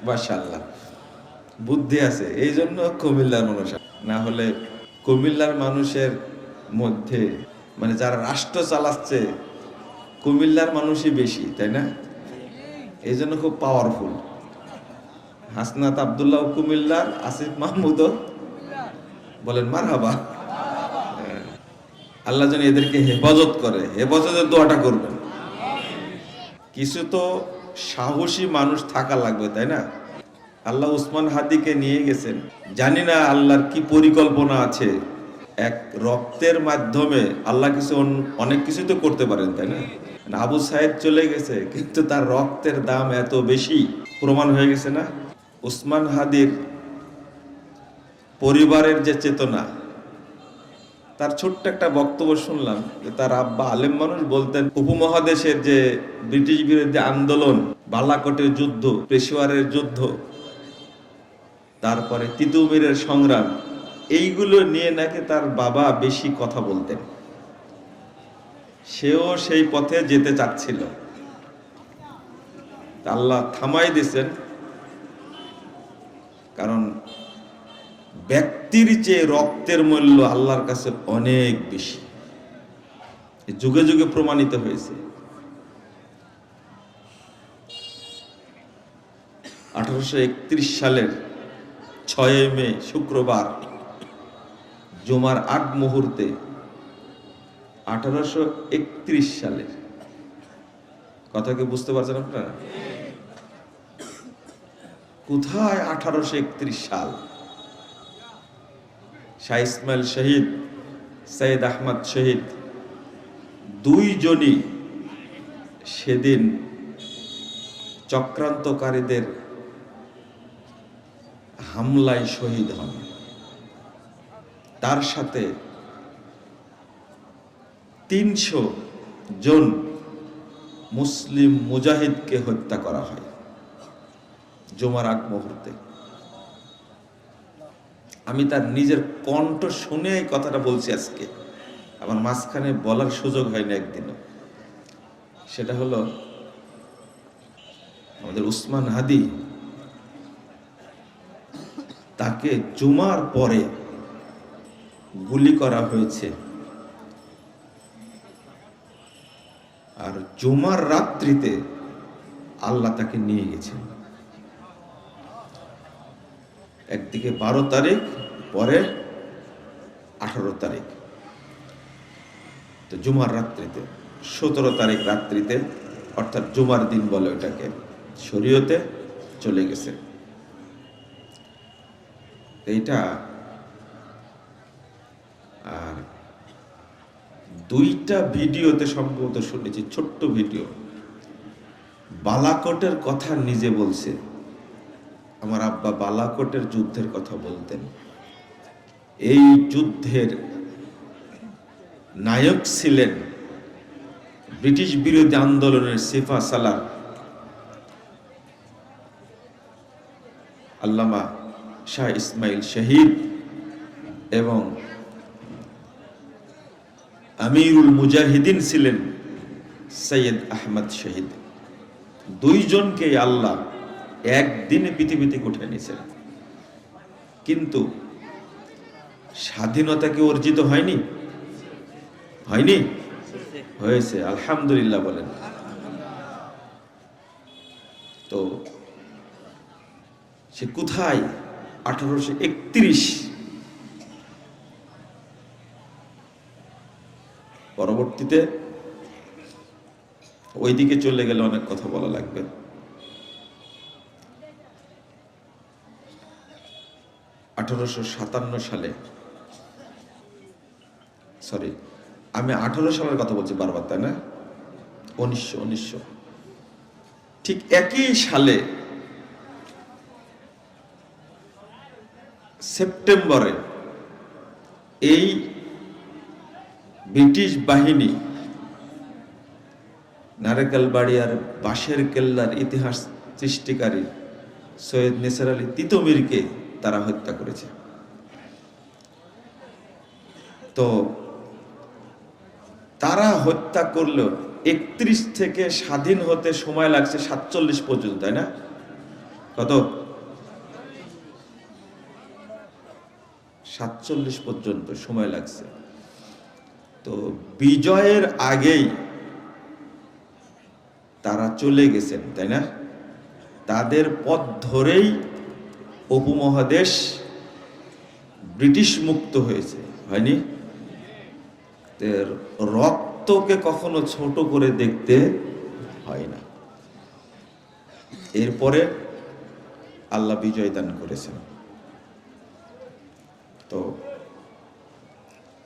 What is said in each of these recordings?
মাশাআল্লাহ, বুদ্ধি আছে, এই জন্য কুমিল্লার মানুষ। না হলে কুমিল্লার মানুষের মধ্যে মানে যারা রাষ্ট্র চালাচ্ছে কুমিল্লার মানুষই বেশি, তাই না? এই জন্য খুব পাওয়ারফুল। হাসনাত আব্দুল্লাহ কুমিল্লার, আসিফ মাহমুদও বলেন মারহাবা। আল্লাহ যেন এদেরকে হেফাজত করে, হেফাজতের দোয়াটা করবেন। কিছু তো সাহসী মানুষ থাকা লাগবে, তাই না? আল্লাহ উসমান হাদিকে নিয়ে গেছেন, জানি না আল্লাহর কি পরিকল্পনা আছে। এক রক্তের মাধ্যমে আল্লাহ কিছু অনেক কিছু তো করতে পারেন, তাই না? আবু সাইদ চলে গেছে, কিন্তু তার রক্তের দাম এত বেশি, প্রমাণ হয়ে গেছে না? উসমান হাদির পরিবারের যে চেতনা, তার ছোট্ট একটা বক্তব্য শুনলাম যে তার আব্বা আলেম মানুষ, বলতেন উপমহাদেশের যে ব্রিটিশ বিরোধী আন্দোলন, বালাকোটের যুদ্ধ, পেশোয়ারের যুদ্ধ, তারপরে তিতুমিরের সংগ্রাম, এইগুলো নিয়ে নাকি তার বাবা বেশি কথা বলতেন। সেও সেই পথে যেতে চাচ্ছিল, আল্লাহ থামাই দিয়েছেন। কারণ ব্যক্তির চেয়ে রক্তের মূল্য আল্লাহর কাছে অনেক বেশি, যুগে যুগে প্রমাণিত হয়েছে। 1831 সালের 6 মে শুক্রবার জুমার আগ মুহূর্তে, 1831 সালের কথা কি বুঝতে পারছেন আপনারা? কোথায় 1831 সাল? শাহ ইসমাইল শহীদ, সৈয়দ আহমদ শহীদ, দুইজনই সেদিন চক্রান্তকারীদের হামলায় শহীদ হন। তার সাথে 300 জন মুসলিম মুজাহিদকে হত্যা করা হয় জুমার আগ মুহূর্তে। আমি তার নিজের কণ্ঠ শুনে এই কথাটা বলছি আজকে, আমার মাঝখানে বলার সুযোগ হয়নি একদিনও। সেটা হলো আমাদের উসমান হাদি, তাকে জুমার পরে গুলি করা হয়েছে, আর জুমার রাত্রিতে আল্লাহ তাকে নিয়ে গেছেন। একদিকে 12 তারিখ, পরে 18 তারিখ, তো জুমার রাত্রিতে 17 তারিখ রাত্রিতে, অর্থাৎ জুমার দিন বলে ওটাকে, শরীয়তে চলে গেছে। এইটা আর 2টা ভিডিওতে সম্ভবত শুনেছি, ছোট্ট ভিডিও, বালাকোটের কথা নিজে বলছে। আমার আব্বা বালাকোটের যুদ্ধের কথা বলতেন। এই যুদ্ধের নায়ক ছিলেন ব্রিটিশ বিরোধী আন্দোলনের সিফা সালার আল্লামা শাহ ইসমাইল শহীদ এবং আমিরুল মুজাহিদিন ছিলেন সৈয়দ আহমদ শহীদ। দুইজনকে আল্লাহ একদিনে পৃথিবীতে উঠে নিয়েছেন। কিন্তু স্বাধীনতা কি অর্জিত হয়নি? হয়নি? হয়েছে, আলহামদুলিল্লাহ বলেন। তো সে কোথায়? 1831। পরবর্তীতে ওইদিকে চলে গেলে অনেক কথা বলা লাগবে। 1857 সালে, সরি আমি 18 সালের কথা বলছি বারবার, তাই না? 1900 ঠিক একই সালে সেপ্টেম্বরে এই ব্রিটিশ বাহিনী নারেকাল বাড়ি আর বাঁশের কেল্লার ইতিহাস সৃষ্টিকারী সৈয়দ নিসার আলী তিতুমিরকে তারা হত্যা করেছে। তো তারা হত্যা করলো 31 থেকে স্বাধীন হতে সময় লাগছে 47 পর্যন্ত, তাই না? কত? 47 পর্যন্ত সময় লাগছে। তো বিজয়ের আগেই তারা চলে গেছেন, তাই না? তাদের পথ ধরেই উপমহাদেশ ব্রিটিশ মুক্ত হয়েছে, হয়নি? রক্তকে কখনো ছোট করে দেখতে হয় না। এরপরে আল্লাহ বিজয় দান করেছেন। তো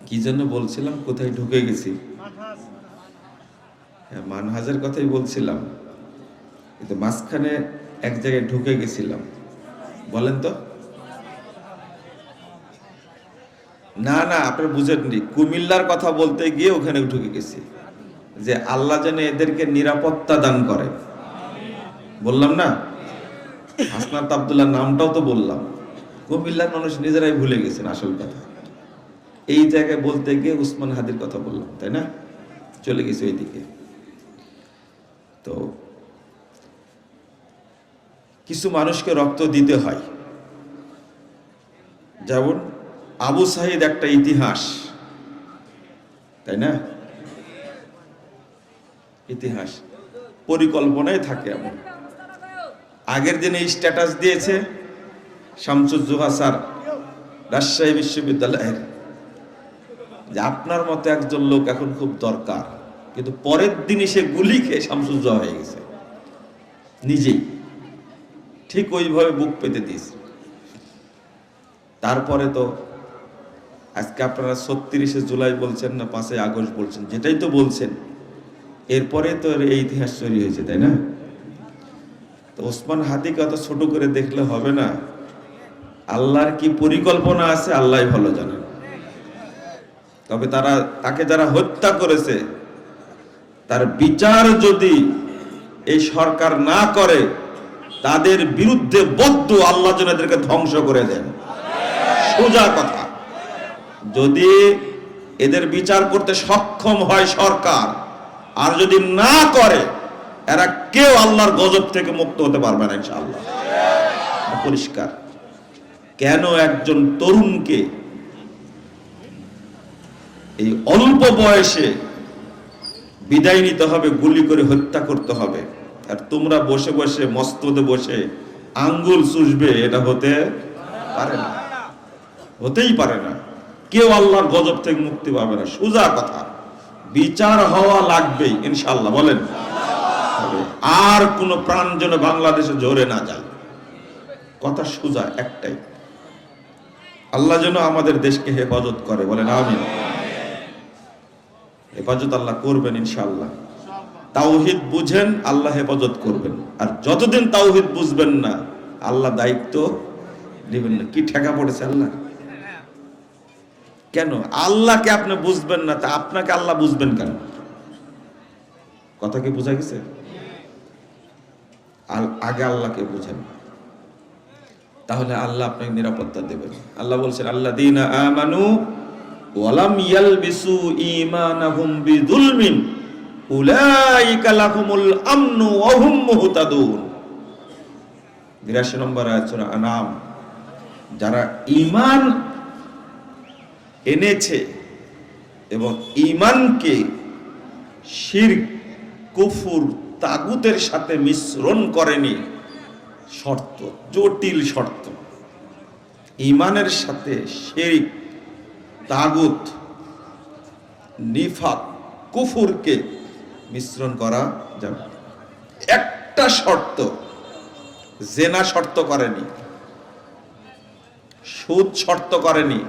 কি জন্য বলছিলাম, কোথায় ঢুকে গেছি? মানহাজের কথাই বলছিলাম, কিন্তু মাঝখানে এক জায়গায় ঢুকে গেছিলাম। বলেন তো। না না, আপনারা বুঝেননি। কুমিল্লার কথা বলতে গিয়ে ওখানে ঢুকে গেছি, যে আল্লাহ যেন এদেরকে নিরাপত্তা দান করে। বললাম না? হাসনাত আব্দুল্লাহ নামটাও তো বললাম। কুমিল্লার মানুষ নিজেরাই ভুলে গেছেন আসল কথা। এই জায়গায় বলতে গিয়ে উসমান হাদির কথা বললাম, তাই না? চলে গেছে ওইদিকে। তো কিছু মানুষকে রক্ত দিতে হয়, যেমন আবু সাঈদ একটা ইতিহাস, তাই না? ইতিহাস পরিকল্পনায় থাকে এমন। আগের দিনে স্ট্যাটাস দিয়েছে শামসুজ্জোহা স্যার রাজশাহী বিশ্ববিদ্যালয়ের, যে আপনার মতো একজন লোক এখন খুব দরকার, কিন্তু পরের দিনই সে গুলি খেয়ে শামসুজ্জোহা হয়ে গেছে নিজেই। ঠিক ওইভাবে বুক পেতে দিয়েছে। তারপরে তো আজকে আপনারা ৩৬শে জুলাই বলছেন না ৫ই আগস্ট বলছেন, যেটাই তো বলছেন, এরপরে তো এই ইতিহাস তৈরি হয়েছে, তাই না? তো ওসমান হাদিকে অত ছোট করে দেখলে হবে না। আল্লাহর কি পরিকল্পনা আছে আল্লাহ ভালো জানেন। তবে তাকে যারা হত্যা করেছে তার বিচার যদি এই সরকার না করে, তাদের বিরুদ্ধে বদ্ধ আল্লাহ যেন এদেরকে ধ্বংস করে দেন। সোজা কথা। যদি এদের বিচার করতে সক্ষম হয় সরকার, আর যদি না করে, এরা কেউ আল্লাহর গজব থেকে মুক্ত হতে পারবে না ইনশাআল্লাহ। পরিষ্কার। কেন একজন তরুণকে এই অল্প বয়সে বিদায় নিতে হবে, গুলি করে হত্যা করতে হবে, আর তোমরা বসে বসে মসজিদে বসে আঙ্গুল চুষবে? এটা হতে পারে না, হতেই পারে না। কেউ আল্লাহর গজব থেকে মুক্তি পাবে না। সোজা কথা। বিচার হওয়া লাগবেই ইনশাআল্লাহ। বলেন। আর কোন প্রাণ যেন বাংলাদেশে ঝরে না যায়। কথা সোজা একটাই। আল্লাহ যেন আমাদের দেশকে হেফাজত করে। বলেন আমিন। হেফাজত আল্লাহ করবেন ইনশাআল্লাহ। তাওহীদ বুঝেন, আল্লাহ হেফাজত করবেন। আর যতদিন তাওহীদ বুঝবেন না, আল্লাহ দায়িত্ব নেবেন না। কি ঠেকা পড়েছে আল্লাহ? কেন আল্লাহকে আপনি বুঝবেন না, তা আপনাকে আল্লাহ বুঝবেন কেন? কথা কি বোঝা গেছে? আগে আল্লাহকে বুঝেন, তাহলে আল্লাহ আপনাকে নিরাপত্তা দেবেন। আল্লাহ বলছেন, আল্লাযীনা আমানু ওয়া লাম ইয়ালবিসু ঈমানাহুম বিযুলমিন উলাইকা লাহুমুল আমনু ওয়া হুম মুহতাদুন। ৮২ নম্বর আয়াত সূরা আনাম। যারা ঈমান এনেছে এবং ঈমানকে শিরক, কুফর, তাগুতের সাথে মিশ্রণ করেনি, শর্ত, জটিল শর্ত। ঈমানের সাথে শিরক, তাগুত, নিফাক, কুফরকে মিশ্রণ করা যাবে। একটা শর্ত, জেনা শর্ত করেনি, সুদ শর্ত করেনি,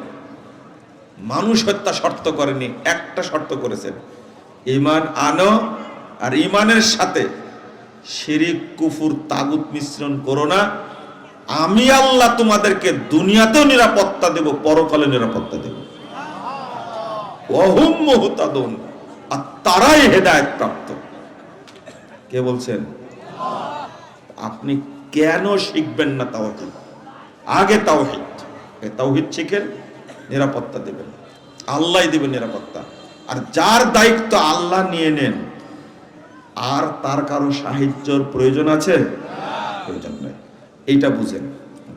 মানুষ হত্যা শর্ত করেনি। একটা শর্ত করেছেন, ঈমান আনো, আর ঈমানের সাথে শিরক, কুফর, তাগুত মিশ্রণ করো না। আমি আল্লাহ তোমাদেরকে দুনিয়াতেও নিরাপত্তা দেব, পরকালে নিরাপত্তা দেব। ওয়া হুম মুহতাদুন। আর তারাই হেদায়েত প্রাপ্ত। কে বলছেন? আপনি কেন শিখবেন না তাওহীদ? আগে তাওহীদ, তাওহীদ শিখেন, নিরাপত্তা দেবেন, আল্লাহই দেবেন নিরাপত্তা। আর যার দায়িত্ব আল্লাহ নিয়ে নেন, আর তার কারো সাহায্যের প্রয়োজন আছে? প্রয়োজন নেই। এইটা বুঝেন।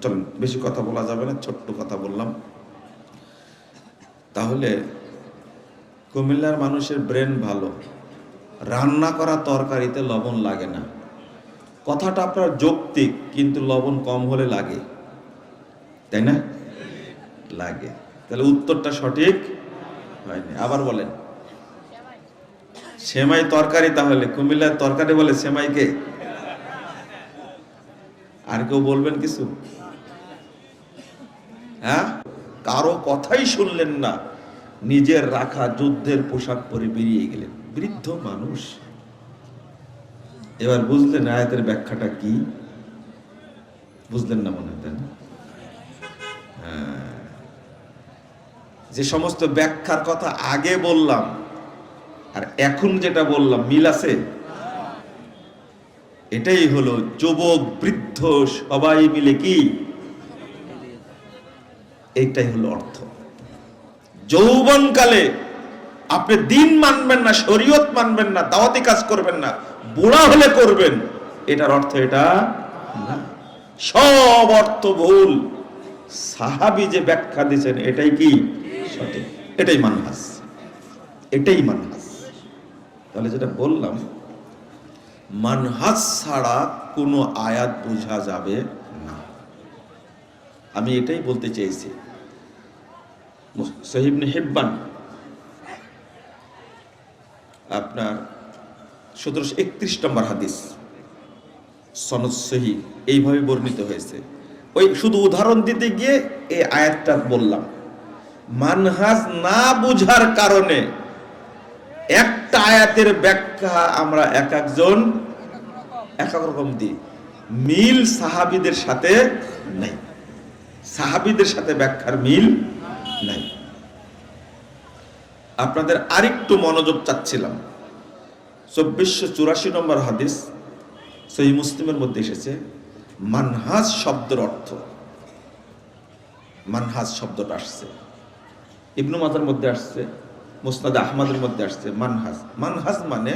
চলেন, বেশি কথা বলা যাবে না, ছোট্ট কথা বললাম। তাহলে কুমিল্লার মানুষের ব্রেন ভালো, রান্না করা তরকারিতে লবণ লাগে না। কথাটা আপনার যৌক্তিক, কিন্তু লবণ কম হলে লাগে, তাই না? লাগে। তাহলে উত্তরটা সঠিক হয়নি। আবার বলেন, সেমাই তরকারি। তাহলে কুমিল্লার তরকারি বলে সেমাইকে। আর কেউ বলবেন কিছু? হ্যাঁ, কারো কথাই শুনলেন না, নিজের রাখা যুদ্ধের পোশাক পরে বেরিয়ে গেলেন। বৃদ্ধ মানুষ। এবার বুঝলেন আয়াতের ব্যাখ্যাটা কি? বুঝলেন না মনে হয়? হ্যাঁ, যে সমস্ত ব্যাখ্যার কথা আগে বললাম আর এখন যেটা বললাম মিল আছে? এটাই হলো যুবক বৃদ্ধ সবাই মিলে কি, এইটাই হলো অর্থ। যৌবনকালে আপনি দিন মানবেন না, শরীয়ত মানবেন না, দাওয়াতি কাজ করবেন না, বুড়া হলে করবেন, এটার অর্থ এটা না। সব অর্থ ভুল। সাহাবী যে ব্যাখ্যা দিয়েছেন এটাই কি সঠিক, এটাই মানহাজ, এটাই মানহাজ। তাহলে যেটা বললাম, মানহাজ ছাড়া কোনো আয়াত বোঝা যাবে না। আমি এটাই বলতে চেয়েছি। সহিহ ইবনে হিব্বান আপনার 1731 নম্বর হাদিস, সনদ সহিহ, এইভাবে বর্ণিত হয়েছে। ওই শুধু উদাহরণ দিতে গিয়ে এই আয়াতটা বললাম। মানহাজ না বুঝার কারণে একটা আয়াতের ব্যাখ্যা আমরা এক একজন এক এক রকম দিই। মিল সাহাবীদের সাথে নাই, সাহাবীদের সাথে ব্যাখ্যার মিল নাই। আপনাদের আরেকটু মনোযোগ চাচ্ছিলাম। 2484 নম্বর হাদিস সহিহ মুসলিমের মধ্যে এসেছে মানহাজ শব্দের অর্থ। মানহাজ শব্দটা আসছে ইবনু মাজার মধ্যে আসছে, মুসনাদ আহমদের মধ্যে আসছে। মানহাজ, মানহাজ মানে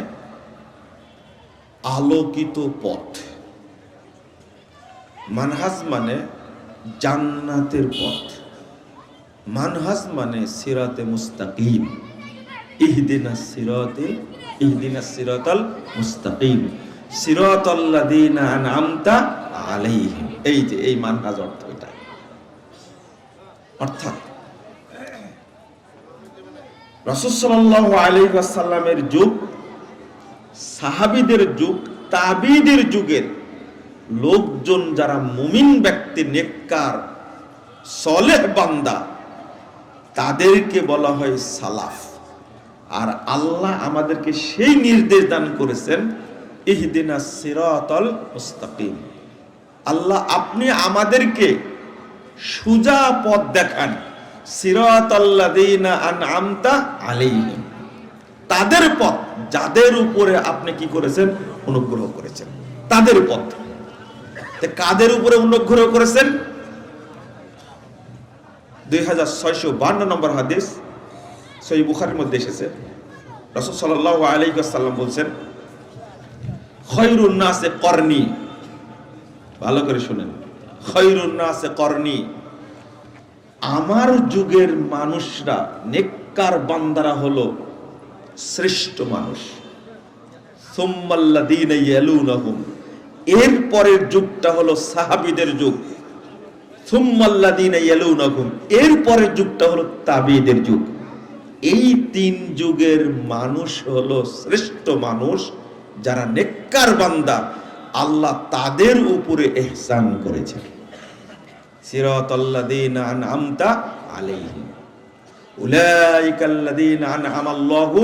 আলোকিত পথ। মানহাজ মানে জান্নাতের পথ। মানহাজ মানে সিরাতে মুস্তাকিম। ইহদিনাস সিরাতাল মুস্তাকিম সিরাতাল্লাযীনা আনআমতা আলাইহিম। এই যে এই মানহাজ অর্থ এটা। অর্থাৎ রাসূল সাল্লাল্লাহু আলাইহি ওয়াসাল্লামের যুগ, সাহাবীদের যুগ, তাবিঈদের যুগের লোকজন যারা মুমিন ব্যক্তি, নেককার সলেহ বান্দা, তাদেরকে বলা হয় সালাফ। আর আল্লাহ আমাদেরকে সেই নির্দেশ দান করেছেন, ইহদিনাস সিরাতাল মুস্তাকিম। আল্লাহ আপনি আমাদেরকে সোজা পথ দেখান। সিরাতাল্লাযীনা আনআমতা আলাইহিম, তাদের পথ যাদের উপরে আপনি কি করেছেন, অনুগ্রহ করেছেন, তাদের পথ। কাদের উপরে অনুগ্রহ করেছেন? 2652 নম্বর হাদিস সহিহ বুখারীর মধ্যে এসেছে। রাসূল সাল্লাল্লাহু আলাইহি ওয়াসাল্লাম বলেন, খায়রুন নাসে করনি। ভালো করে শুনেন, খায়রুন নাসে করনি, আমার যুগের মানুষরা, নেককার বান্দারা হলো শ্রেষ্ঠ মানুষ। সুম্মাল্লাযীনা ইয়ালুনাহুম, এর পরের যুগটা হলো সাহাবীদের যুগ। সুম্মাল্লাযীনা ইয়ালুনাহুম, এর পরের যুগটা হলো তাবিঈদের যুগ। এই তিন যুগের মানুষ হলো শ্রেষ্ঠ মানুষ, যারা নেককার বান্দা, আল্লাহ তাদের উপরে ইহসান করেছেন। সিরাতাল্লাযীনা আনআমতা আলাইহিম উলাইকাল্লাযীনা আনআমাল্লাহু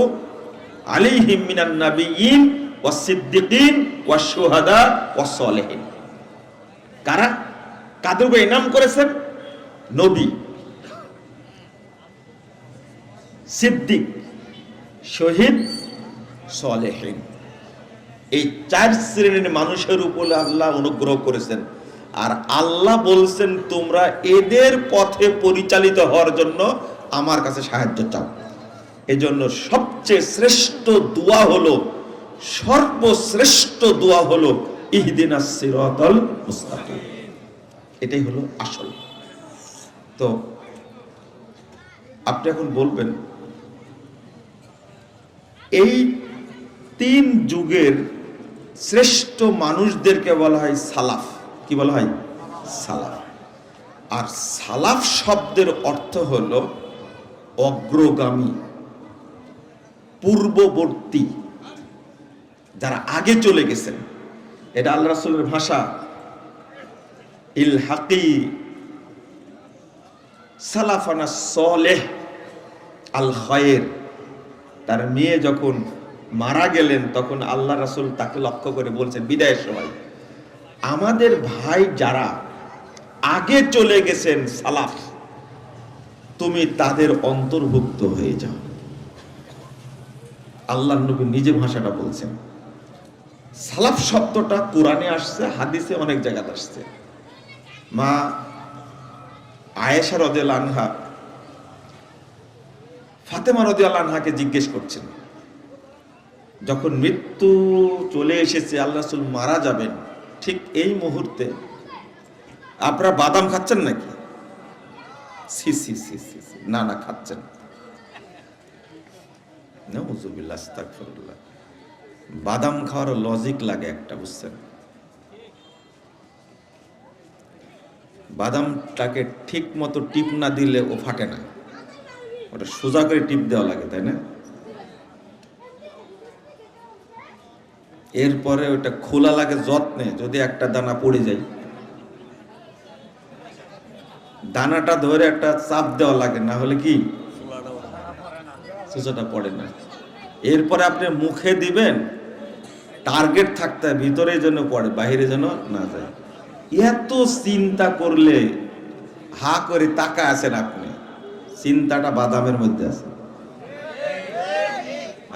আলাইহিম মিনান নাবিয়্যিন ওয়াস সিদ্দিকিন ওয়াশ শুহাদা ওয়াস সালিহিন। কারা? কাদের উপর ইনাম করেছেন? নবী, সিদ্দিক, শহীদ, সালেহিন। এই চার শ্রেণীর মানুষের উপর আল্লাহ অনুগ্রহ করেছেন। আর আল্লাহ বলছেন, তোমরা এদের পথে পরিচালিত হওয়ার জন্য আমার কাছে সাহায্য চাও। এজন্য সবচেয়ে শ্রেষ্ঠ দোয়া হলো, সর্বশ্রেষ্ঠ দোয়া হলো ইহদিনাস সিরাতাল মুস্তাকিম। এটাই হলো আসল। তো আপনি এখন বলবেন এই 3 যুগের শ্রেষ্ঠ মানুষদেরকে বলা হয় সালাফ। কি বলা হয়? সালাফ। আর সালাফ শব্দের অর্থ হলো অগ্রগামী, পূর্ববর্তী, যারা আগে চলে গেছেন। এটা আল্লাহ রাসূলের ভাষা। ইলহাকি সালাফানা সালেহ আল খায়ের। তার মেয়ে যখন মারা গেলেন তখন আল্লাহ রাসূল তাকে লক্ষ্য করে বলছেন বিদায়ের সময়, আমাদের ভাই যারা আগে চলে গেছেন সালাফ, তুমি তাদের অন্তর্ভুক্ত হয়ে যাও। আল্লাহর নবী নিজে ভাষাটা বলছেন। সালাফ শব্দটা কোরআনে আসছে, হাদিসে অনেক জায়গাতে আসছে। মা আয়েশা রাদিয়াল্লাহু আনহা ফাতেমা রাদিয়াল্লাহু আনহাকে জিজ্ঞেস করছেন, যখন মৃত্যু চলে এসেছে, আল্লাহ রাসূল মারা যাবেন, ঠিক এই মুহূর্তে আপনারা বাদাম খাচ্ছেন নাকি? সি সি সি সি, না না খাচ্ছেন। নাউযুবিল্লাহ, আস্তাগফিরুল্লাহ। বাদাম খাওয়ার লজিক লাগে একটা, বুঝছেন? বাদামটাকে ঠিক মতো টিপ না দিলে ও ফাটে না, ওটা সোজা করে টিপ দেওয়া লাগে, তাই না? এরপরে ওটা খোলা লাগে যত্নে, যদি একটা দানা পড়ে যায় দানাটা ধরে একটা চাপ দেওয়া লাগে, না হলে কি সোজাটা পড়ে না। এরপরে আপনি মুখে দিবেন, টার্গেট থাকতে ভিতরে যেন পড়ে, বাইরে যেন না যায়। এত চিন্তা করলে হা করে তাকা আছেন আপনি, চিন্তাটা বাদামের মধ্যে আছে।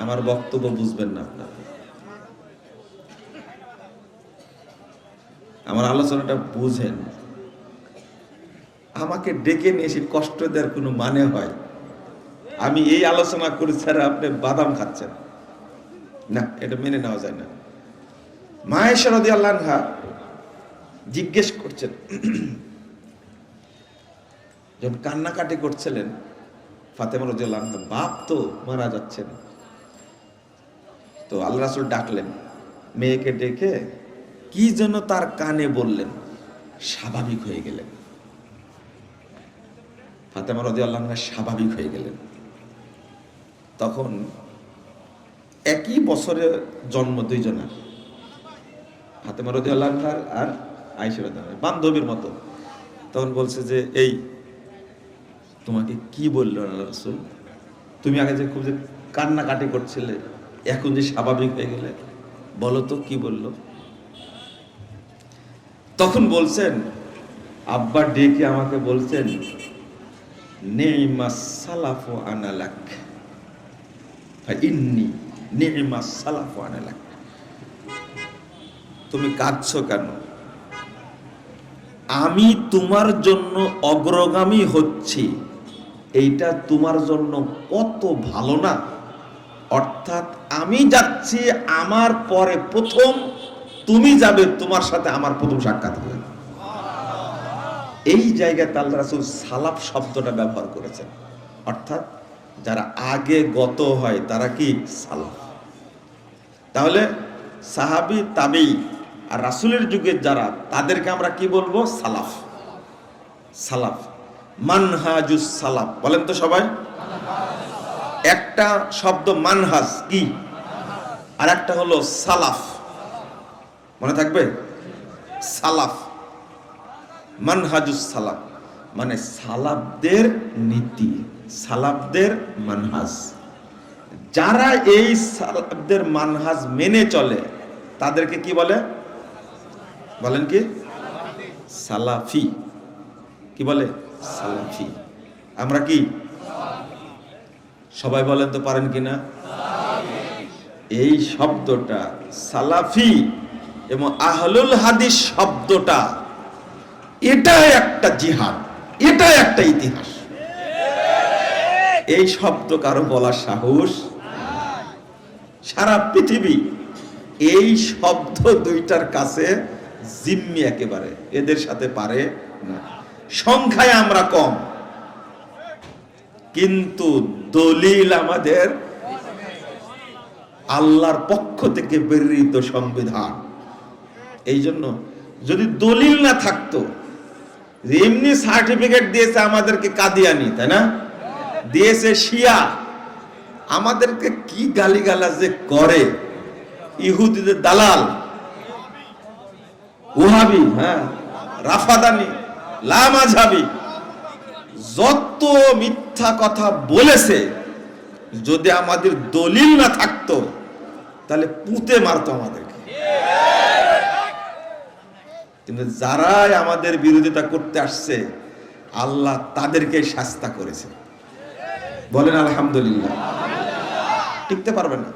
আমার বক্তব্য বুঝবেন না আপনার, আমার আলোচনাটা বুঝেন। আমাকে ডেকে নিয়ে এসে কষ্ট দেওয়ার কোনো মানে হয়? আমি এই আলোচনা করেছি আর আপনি বাদাম খাচ্ছেন না, এটা মেনে নেওয়া যায় না। মা আয়েশা রাদিয়াল্লাহু আনহা জিজ্ঞেস করছেন, যখন কান্নাকাটি করছিলেন ফাতেমা রাদিয়াল্লাহু আনহা, বাপ তো মারা যাচ্ছেন, তো আল্লাহ রাসূল ডাকলেন, মেয়েকে ডেকে কি যেন তার কানে বললেন, স্বাভাবিক হয়ে গেলেন। ফাতেমা রাদিয়াল্লাহু আনহা স্বাভাবিক হয়ে গেলেন। তখন একই বছরে জন্ম দুইজনের, ফাতেমা রাদিয়াল্লাহু আনহা আর আয়েশা রাদিয়াল্লাহু আনহা, বান্ধবীর মতো। তখন বলছে যে, এই তোমাকে কি বললো আল্লাহ রাসূল? তুমি আগে যে খুব যে কান্নাকাটি করছিলে, এখন যে স্বাভাবিক হয়ে গেলে, বলো তো কি বললো? তখন বলছেন, আব্বা ডেকে আমাকে বলছেন, নি'মাস সালাফু আনা লাক ফা ইন্নী নি'মাস সালাফু আনা লাক। তুমি কাঁদছো কেন? আমি তোমার জন্য অগ্রগামী হচ্ছি, এইটা তোমার জন্য কত ভালো না? অর্থাৎ আমি যাচ্ছি, আমার পরে প্রথম তুমি যাবে, তোমার সাথে আমার প্রথম সাক্ষাৎ হবে। এই জায়গাতে আল্লাহ রাসূল সালাফ শব্দটা ব্যবহার করেছেন। অর্থাৎ যারা আগে গত হয় তারা কি সালাফ। তাহলে সাহাবী, তাবেঈ আর রাসূলের যুগের যারা, তাদেরকে আমরা কি বলবো? সালাফ। সালাফ, মানহাজুস সালাফ। বলেন তো সবাই। একটা শব্দ মানহাজ কি, আর একটা হলো সালাফ। মনে থাকবে? সালাফ, মানহাজুস সালাফ মানে সালাফদের নীতি, সালাফদের মানহাজ। যারা এই সালাফদের মানহাজ মেনে চলে তাদেরকে কি বলে? বলেন কি? সালাফি। কি বলে? সালাফি। আমরা কি সবাই বলেন তো, পারেন কিনা? এই শব্দটা সালাফি এবং আহলুল হাদিস শব্দটা, এটা একটা জিহাদ, এটা একটা ইতিহাস। এই শব্দ কারো বলার সাহস? সারা পৃথিবী এই শব্দ দুইটার কাছে জিম্মি একেবারে, এদের সাথে পারে না, সংখ্যায় আমরা কম, কিন্তু দলিল আমাদের আল্লাহর পক্ষ থেকে প্রেরিত সংবিধান। এই জন্য যদি দলিল না থাকতো, এমনি সার্টিফিকেট দিয়েছে আমাদেরকে কাদিয়ানি, তাই না, দিয়েছে শিয়া, আমাদেরকে কি গালিগালাজ যে করে, ইহুদিদের দালাল, ওহাবি, হ্যাঁ, রাফাদানি, লামাঝাবি, যত মিথ্যা কথা বলেছে, যদি আমাদের দলিল না থাকতো তাহলে পুঁতে মারতো আমাদেরকে। কিন্তু যারাই আমাদের বিরোধিতা করতে আসছে, আল্লাহ তাদেরকে শাস্তা করেছে। বলেন আলহামদুলিল্লাহ। টিকতে পারবে না।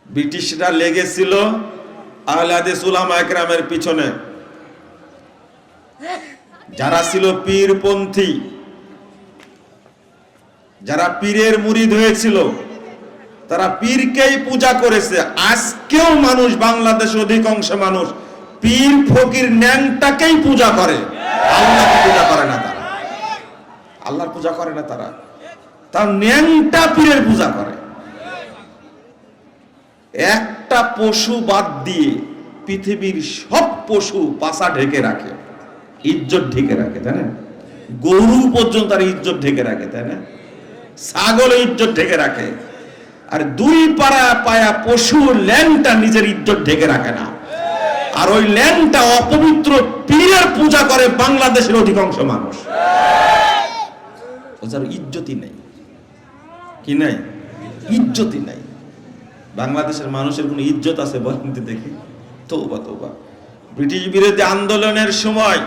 ব্রিটিশরা লেগেছিল আহলে হাদিস উলামায়ে কেরামের পিছনে, যারা ছিল পীরপন্থী, যারা পীরের মুরিদ হয়েছিল, তারা পীরকেই পূজা করেছে। আজকেও মানুষ, বাংলাদেশে অধিকাংশ মানুষ পীর ফকির ন্যাংটাকেই পূজা করে, আল্লাহকে পূজা করে না। তারা আল্লাহর পূজা করে না, তার ন্যাংটা পীরের পূজা করে। একটা পশু বাদ দিয়ে পৃথিবীর সব পশু পাছা ঢেকে রাখে, ইজ্জত ঢেকে রাখে, তাই না? গরু পর্যন্ত তার ইজ্জত ঢেকে রাখে, তাই না? ছাগল ইজ্জত ঢেকে রাখে, আর দুই পায়া পশু ল্যাংটা নিজের ইজ্জত ঢেকে রাখে না। আর ওই ল্যাংটা অপবিত্র পীরের পূজা করে বাংলাদেশের অধিকাংশ মানুষ। ওদের ইজ্জতই নাই, কি নাই? ইজ্জতই নাই। বাংলাদেশের মানুষের কোন ইজ্জত আছে বলেন তো দেখি? তওবা তওবা। ব্রিটিশ বিরোধী আন্দোলনের সময়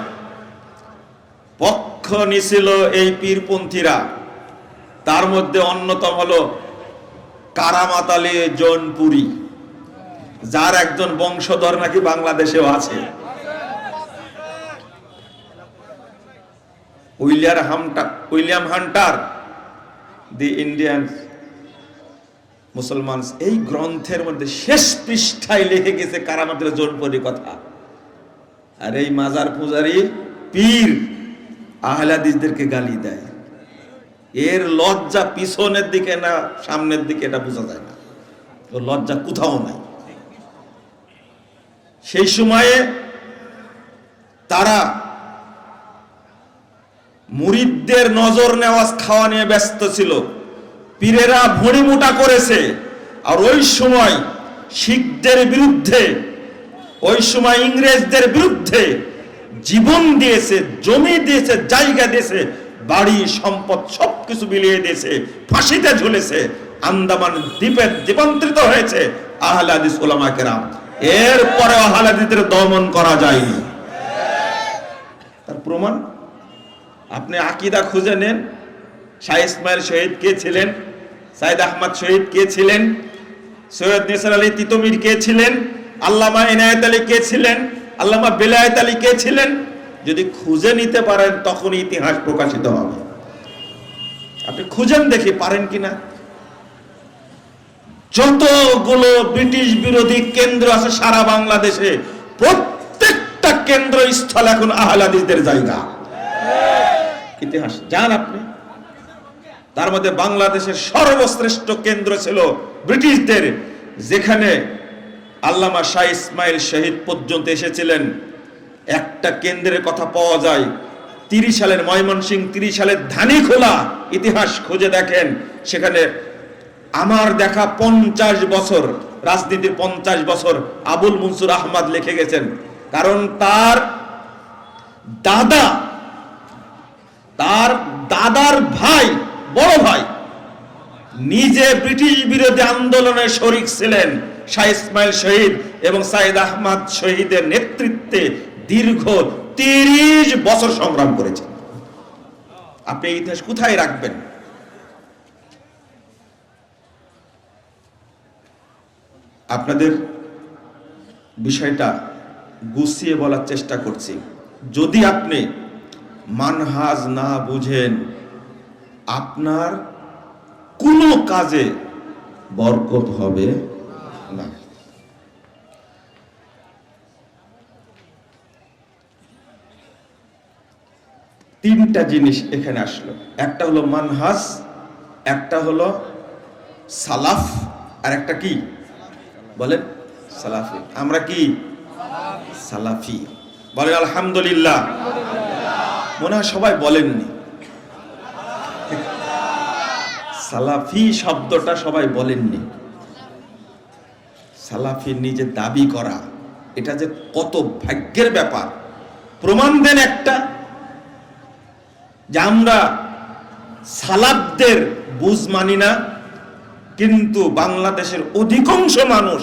পক্ষ নিছিল এই পীরপন্থীরা, তার মধ্যে অন্যতম হলো কারামাত আলী জৌনপুরী, যার একজন বংশধর নাকি বাংলাদেশেও আছে। উইলিয়াম হান্টার, দি ইন্ডিয়ান মুসলমান, এই গ্রন্থের মধ্যে শেষ পৃষ্ঠায় লিখে গেছে কারামাত আলী জৌনপুরীর কথা। আর এই মাজার পূজারী পীর আহলে হাদিসদেরকে গালি দেয়। এর লজ্জা পিছনের দিকে না সামনের দিকে এটা বোঝা যায় না, তো লজ্জা কোথাও নাই। সেই সময়ে তারা মুরিদদের নজর নেওয়াজ খাওয়া নিয়ে ব্যস্ত ছিল, পীরেরা ভড়ি মোটা করেছে। আর ওই সময় শিখদের বিরুদ্ধে, ওই সময় ইংরেজদের বিরুদ্ধে জীবন দিয়েছে, জমি দিয়েছে, জায়গা দিয়েছে, বাড়ি সম্পদ সবকিছু বিলিয়ে দিয়েছে, ফাঁসিতে ঝুলেছে, আন্দামান দ্বীপে দ্বীপান্তরিত হয়েছে আহলে হাদিস উলামায়ে কেরাম। এরপরে আহলে হাদিসদের দমন করা যায়নি। তার প্রমাণ আপনি আকীদা খুঁজে নেন। শাহ ইসমাইল শহীদ কে ছিলেন? সাইদ আহমদ শহীদ কে ছিলেন? সৈয়দ নিসার আলী তিতুমির কে ছিলেন? আল্লামা ইনায়েত আলী কে ছিলেন? আল্লামা বেলায়েত আলী কে ছিলেন? যদি খুঁজে নিতে পারেন তখন ইতিহাস প্রকাশিত হবে। আপনি খুঁজেন দেখি পারেন কিনা। যতগুলো ব্রিটিশ বিরোধী কেন্দ্র আছে সারা বাংলাদেশে, প্রত্যেকটা কেন্দ্রস্থল এখন আহলে হাদিসদের জায়গা। ইতিহাস জান আপনি। তার মধ্যে বাংলাদেশের সর্বশ্রেষ্ঠ কেন্দ্র ছিল ব্রিটিশদের, যেখানে আল্লামা শাহ ইসমাইল শহীদ পর্যন্ত এসেছিলেন। একটা কেন্দ্রের কথা পাওয়া যায় 30 সালের ময়মনসিংহ, 30 সালের ধানীখোলা। ইতিহাস খুঁজে দেখেন, সেখানে আমার দেখা 50 বছর রাজনীতির 50 বছর আবুল মনসুর আহমদ লিখে গেছেন। কারণ তার দাদার ভাই, বড় ভাই, নিজে ব্রিটিশ বিরোধী আন্দোলনে শরীক ছিলেন। শাহ ইসমাইল শহীদ এবং সাইদ আহমদ শহীদের নেতৃত্বে দীর্ঘ 30 বছর সংগ্রাম করেছেন। আপনি এই ইতিহাস কোথায় রাখবেন? আপনাদের বিষয়টা গুছিয়ে বলার চেষ্টা করছি। যদি আপনি মানহাজ না বুঝেন, আপনার কোনো কাজে বরকত হবে না। তিনটা জিনিস এখানে আসলো। একটা হলো মানহাজ, একটা হলো সালাফ, আর একটা কি বলেন? সালাফি। আমরা কি সালাফি? বলেন আলহামদুলিল্লাহ। মনে হয় সবাই বলেননি সালাফি শব্দটা, সবাই বলেননি। সালাফি নিজে দাবি করা, এটা যে কত ভাগ্যের ব্যাপার। প্রমাণ দেন একটা, যে আমরা সালাফদের বুঝ মানি না, কিন্তু বাংলাদেশের অধিকাংশ মানুষ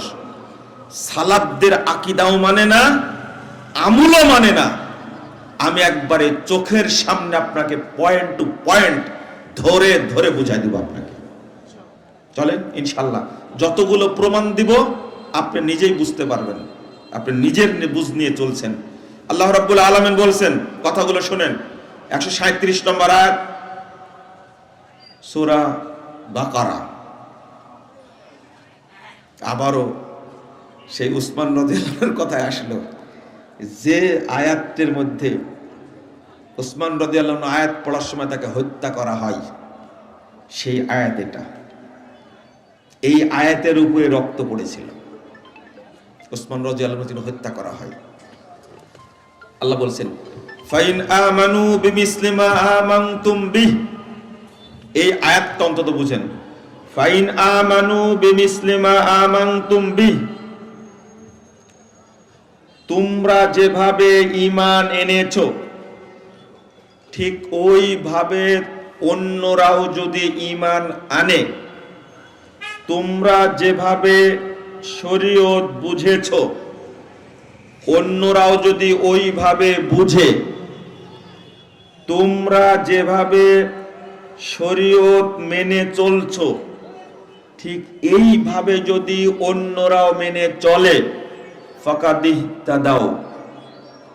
সালাফদের আকীদাও মানে না, আমলও মানে না। আমি একবারে চোখের সামনে আপনাকে পয়েন্ট টু পয়েন্ট ধরে ধরে বুঝাই দিব আপনাকে। চলেন ইনশাল্লাহ, যতগুলো প্রমাণ দিব আপনি নিজেই বুঝতে পারবেন, আপনি নিজের বুঝ নিয়ে চলছেন। আল্লাহ রাব্বুল আলামিন বলছেন, কথাগুলো শুনেন। 137 নম্বর আয়াত, সূরা বাকারা। আবারও সেই উসমান রাদিয়াল্লাহু আনহুর কথায় আসলো, যে আয়াতের মধ্যে উসমান রাদিয়াল্লাহু আনহু আয়াত পড়ার সময় তাকে হত্যা করা হয়, সেই আয়াত এটা। এই আয়াতের উপরে রক্ত পড়েছিল, উসমান রাদিয়াল্লাহু আনহু হত্যা করা হয়। আল্লাহ বলছেন, ফাইন আমানু বিমিসলি মা আমানতুম বিহি। এই আয়াতটা অন্তত বুঝেন। ফাইন আমানু বিমিসলি মা আমানতুম বিহি, তোমরা যেভাবে ঈমান এনেছো ঠিক ওইভাবে অন্যরাও যদি ঈমান আনে, তোমরা যেভাবে শরীয়ত বুঝেছো অন্যরাও যদি ওইভাবে বুঝে, তোমরা যেভাবে শরীয়ত মেনে চলছো ঠিক এইভাবে যদি অন্যরাও মেনে চলে, ফাকাদিহতাদাও,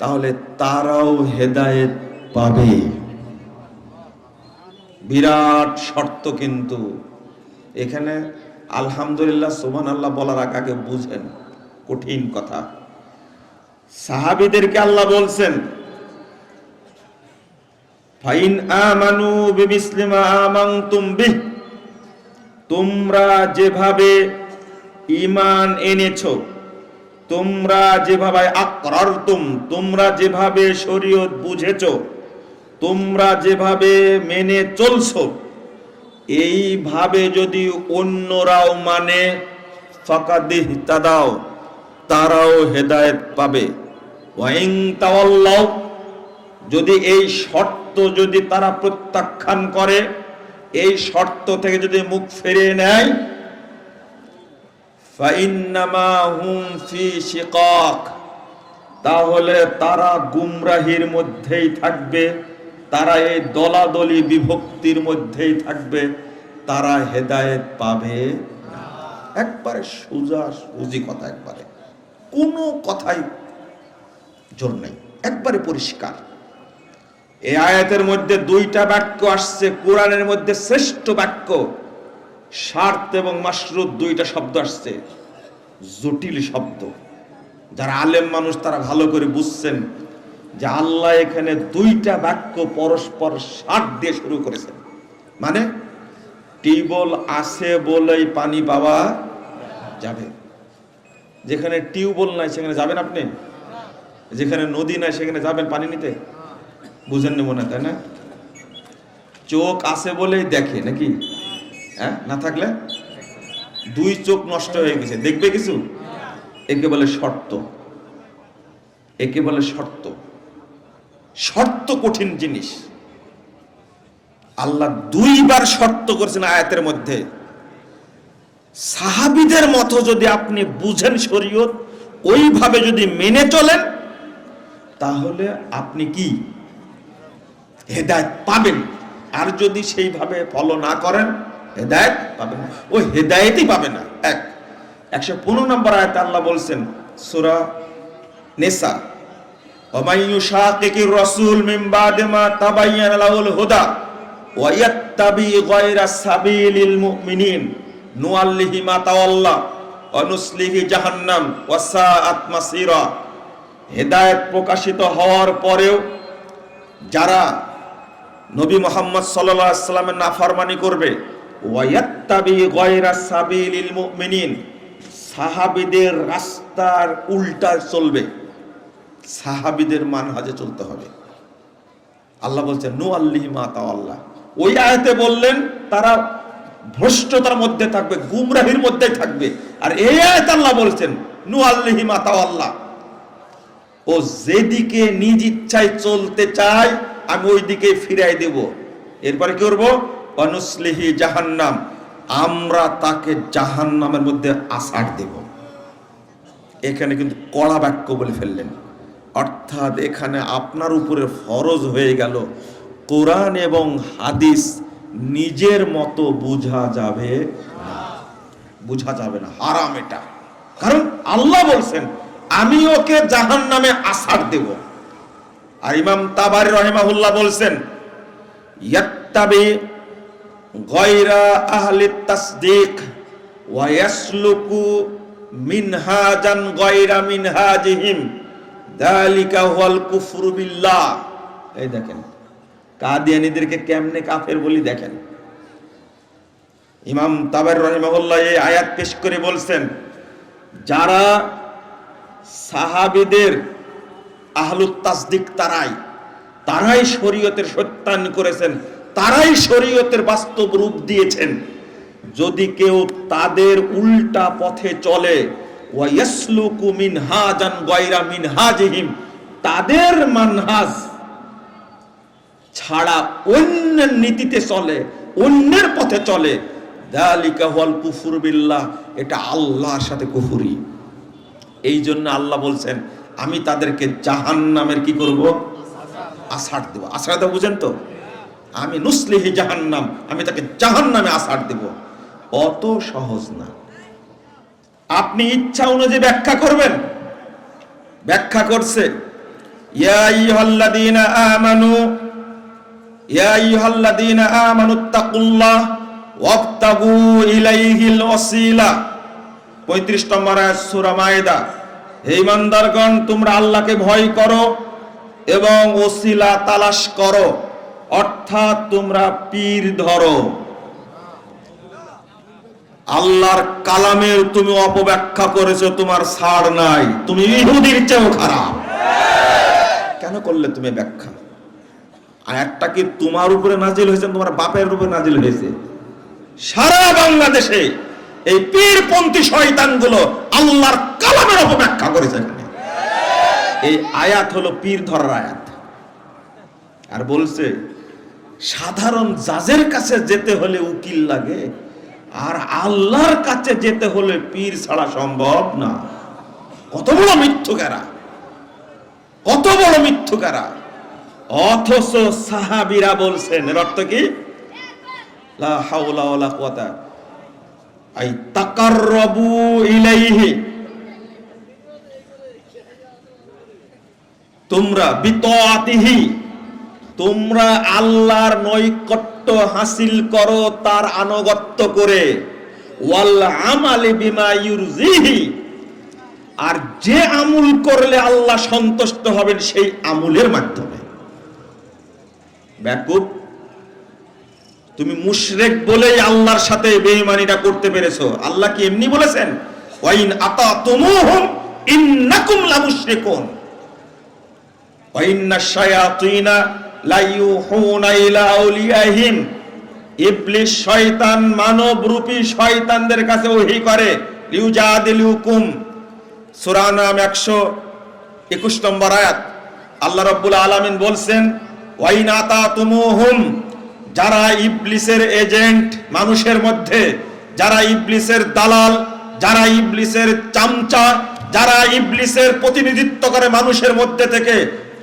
তাহলে তারাও হেদায়েত পাবে। বিরাট শর্ত কিন্তু এখানে। আলহামদুলিল্লাহ সুবহানাল্লাহ বলার আগে বুঝেন, কঠিন কথা। সাহাবীদেরকে আল্লাহ বলছেন, ফাইন আমানু বিমিসলি মা আমানতুম বিহি, তোমরা যেভাবে ঈমান এনেছো, তোমরা যেভাবে আকরারতুম, তোমরা যেভাবে শরীয়ত বুঝেছো, তোমরা যেভাবে মেনে চলছো, এইভাবে যদি অন্যরাও মানে, ফাকাদিহতাদাও, তারাও হেদায়েত পাবে। ওয়াইন তাওয়াল্লাও, যদি এই শর্ত যদি তারা প্রত্যাখ্যান করে, এই শর্ত থেকে যদি মুখ ফিরিয়ে নেয়, ফাইন্নামা হুম ফি শিকাক, তাহলে তারা গুমরাহির মধ্যেই থাকবে, তারা এই দলাদলি বিভক্তির মধ্যেই থাকবে, তারা হেদায়েত পাবে না। একবারে সোজা সুজি কথা, একবারে কোনো কথাই জোর নেই, একবারে পরিষ্কার। এই আয়াতের মধ্যে দুইটা বাক্য আসছে, কোরআনের মধ্যে শ্রেষ্ঠ বাক্য, শার্ত এবং মাশরুত দুইটা শব্দ আসছে, জটিল শব্দ। যারা আলেম মানুষ তারা ভালো করে বুঝছেন যে আল্লাহ এখানে দুইটা বাক্য পরস্পর শার্ত দিয়ে শুরু করেছেন। মানে টিউবওয়েল আছে বলেই পানি পাওয়া যাবে। যেখানে টিউবওয়েল নাই সেখানে যাবেন আপনি? যেখানে নদী নাই সেখানে যাবেন পানি নিতে? বুঝেননি মনে হয়, তাই না? চোখ আছে বলেই দেখে নাকি? হ্যাঁ, না থাকলে দুই চোখ নষ্ট হয়ে গেছে, দেখবে কিছু? একে বলে শর্ত, একে বলে শর্ত। শর্ত কঠিন জিনিস। আল্লাহ দুইবার শর্ত করেছেন আয়াতের মধ্যে। সাহাবীদের মতো যদি আপনি বুঝেন শরীয়ত, ওইভাবে যদি মেনে চলেন, তাহলে আপনি কি হেদায়েত পাবেন। আর যদি সেইভাবে ফলো না করেন, হেদায়েত পাবেন না, ও হেদায়েতই পাবে না। 115 নম্বর আয়াতে আল্লাহ বলছেন, সূরা নিসা, ওয়ামান ইউশাকিকির রাসূল মিন বাদি মা তাবায়্যানা লাহুল হুদা ওয়া ইয়াত্তাবি গায়রা সাবিলিল মুমিনিন নুআল্লিহি মা তাওয়াল্লা ওয়া নুসলিহি জাহান্নাম ওয়া সাআত মাসীরা। হেদায়েত প্রকাশিত হওয়ার পরেও যারা নবী মুহাম্মদ সাল্লাল্লাহু আলাইহি ওয়াসাল্লামের নাফরমানি করবে, ওয়ায়াত্তাবি গায়রা সাবিলিল মুমিনিন, সাহাবীদের রাস্তার উল্টা চলবে, সাহাবীদের মানহাজে চলতে হবে। আল্লাহ বলছেন নু আল্লিহি মা তাওয়াল্লা। ওই আয়াতে বললেন তারা ভ্রষ্টতার মধ্যে থাকবে, গুমরাহির মধ্যে থাকবে। আর এই আয়াতে আল্লাহ বলছেন নু আল্লিহি মা তাওয়াল্লা, ও যেদিকে নিজ ইচ্ছায় চলতে চায় আমি ওই দিকে ফিরাই দেব। এরপরে কি করব? অনুসলিহি জাহান্নাম, আমরা তাকে জাহান্নামের মধ্যে আছাড় দেব। এখানে কিন্তু কড়া বাক্য বলে ফেললেন, অর্থাৎ এখানে আপনার উপরে ফরজ হয়ে গেল কোরআন এবং হাদিস নিজের মতো বুঝা যাবে না, বুঝা যাবে না, হারাম এটা। কারণ আল্লাহ বলছেন আমি ওকে জাহান্নামে আছাড় দেব। আর ইমাম তাবারি রাহিমাহুল্লাহ বলছেন ইয়াত্তাবি গায়রা আহলি তাসদিক ওয়া ইয়াসলুকু মিনহাজান গায়রা মিনহাজিহিম যালিকা হুয়াল কুফরু বিল্লাহ। এই দেখেন কাদিয়ানীদেরকে কেমনে কাফের বলি দেখেন। ইমাম তাবারি রাহিমাহুল্লাহ এই আয়াত পেশ করে বলছেন যারা সাহাবীদের আহলুত তাসদিক তারাই শরীয়তের সত্যায়ন করেছেন, তারাই শরীয়তের বাস্তব রূপ দিয়েছেন। যদি কেউ তাদের উল্টা পথে চলে, ওয়া ইয়াসলুকু মিনহাজান গায়রা মিনহাজিহিম, তাদের মানহাজ ছাড়া অন্যের নীতিতে চলে, অন্যের পথে চলে, যালিকা হুয়াল কুফরু বিল্লাহ, এটা আল্লাহর সাথে কুফরি। এই জন্য আল্লাহ বলছেন আমি তাদেরকে জাহান্নামের কি করব? আছাড় দেব। আছাড় দেব বুঝেন তো? আমি নুসলিহি জাহান্নাম, আমি তাকে জাহান্নামে আছাড় দেব। অত সহজ না। আপনি ইচ্ছা অনুযায়ী ব্যাখ্যা করবেন। ব্যাখ্যা করছে ইয়া আইয়ুহাল্লাযীনা আমানু ইয়া আইয়ুহাল্লাযীনা আমানুত্তাকুল্লাহ ওয়াবতাগু ইলাইহিল ওয়াসিলা, 35 নম্বর আয়াত সূরা মায়েদা। হে ঈমানদারগণ তোমরা আল্লাহকে ভয় করো এবং ওসিলা তালাশ করো, অর্থাৎ তোমরা পীর ধরো। আল্লাহর কালামের তুমি অপব্যাখ্যা করেছো, তোমার ছাড় নাই, তুমি ইহুদির চেয়েও খারাপ। কেন করলে তুমি ব্যাখ্যা? আয়াতটা কি তোমার উপরে নাজিল হয়েছে, তোমার বাপের উপরে নাজিল হয়েছে? সারা বাংলাদেশে এই পীরপন্থী শয়তানগুলো আল্লাহর কালামের অপব্যাখ্যা করেছে। এই আয়াত হলো পীর ধরার আয়াত। আর বলছে সাধারণ জাজের কাছে যেতে হলে উকিল লাগে, আর আল্লাহর কাছে যেতে হলে পীর ছাড়া সম্ভব না। কত বড় মিথ্যুকেরা, কত বড় মিথ্যুকেরা! অথচ সাহাবীরা বলছেন, এর অর্থ কি? লা হাওলা ওয়ালা কুওয়াতা আই তাকাররাবু ইলাইহি, তোমরা বিতাআতিহি, তোমরা আল্লাহর নৈকট্য হাসিল করো তার আনুগত্য করে, ওয়াল আমালি বিমা ইউরজিহি, আর যে আমল করলে আল্লাহ সন্তুষ্ট হবেন সেই আমলের মাধ্যমে। বেকুব, তুমি মুশরিক বলেই আল্লাহর সাথে বেঈমানিটা করতে পেরেছো। আল্লাহ কি এমনি বলেছেন ওয়াইন আতাতুমুহুম ইন্নাকুম লামুশরিকুন ওয়া ইন্নাশ শায়াতিনা লা ইউহুনা ইলা আউলিয়াহিম, ইবলিস শয়তান মানব রূপী শয়তানদের কাছে ওহী করে, লিউজাদিলুকুম। সূরা নাম 121 নম্বর আয়াত। আল্লাহ রাব্বুল আলামিন বলছেন ওয়াইন আতাতুমুহুম, যারা ইবলিসের এজেন্ট মানুষের মধ্যে, যারা ইবলিসের দালাল, যারা ইবলিসের চামচা, যারা ইবলিসের প্রতিনিধিত্ব করে মানুষের মধ্যে থেকে,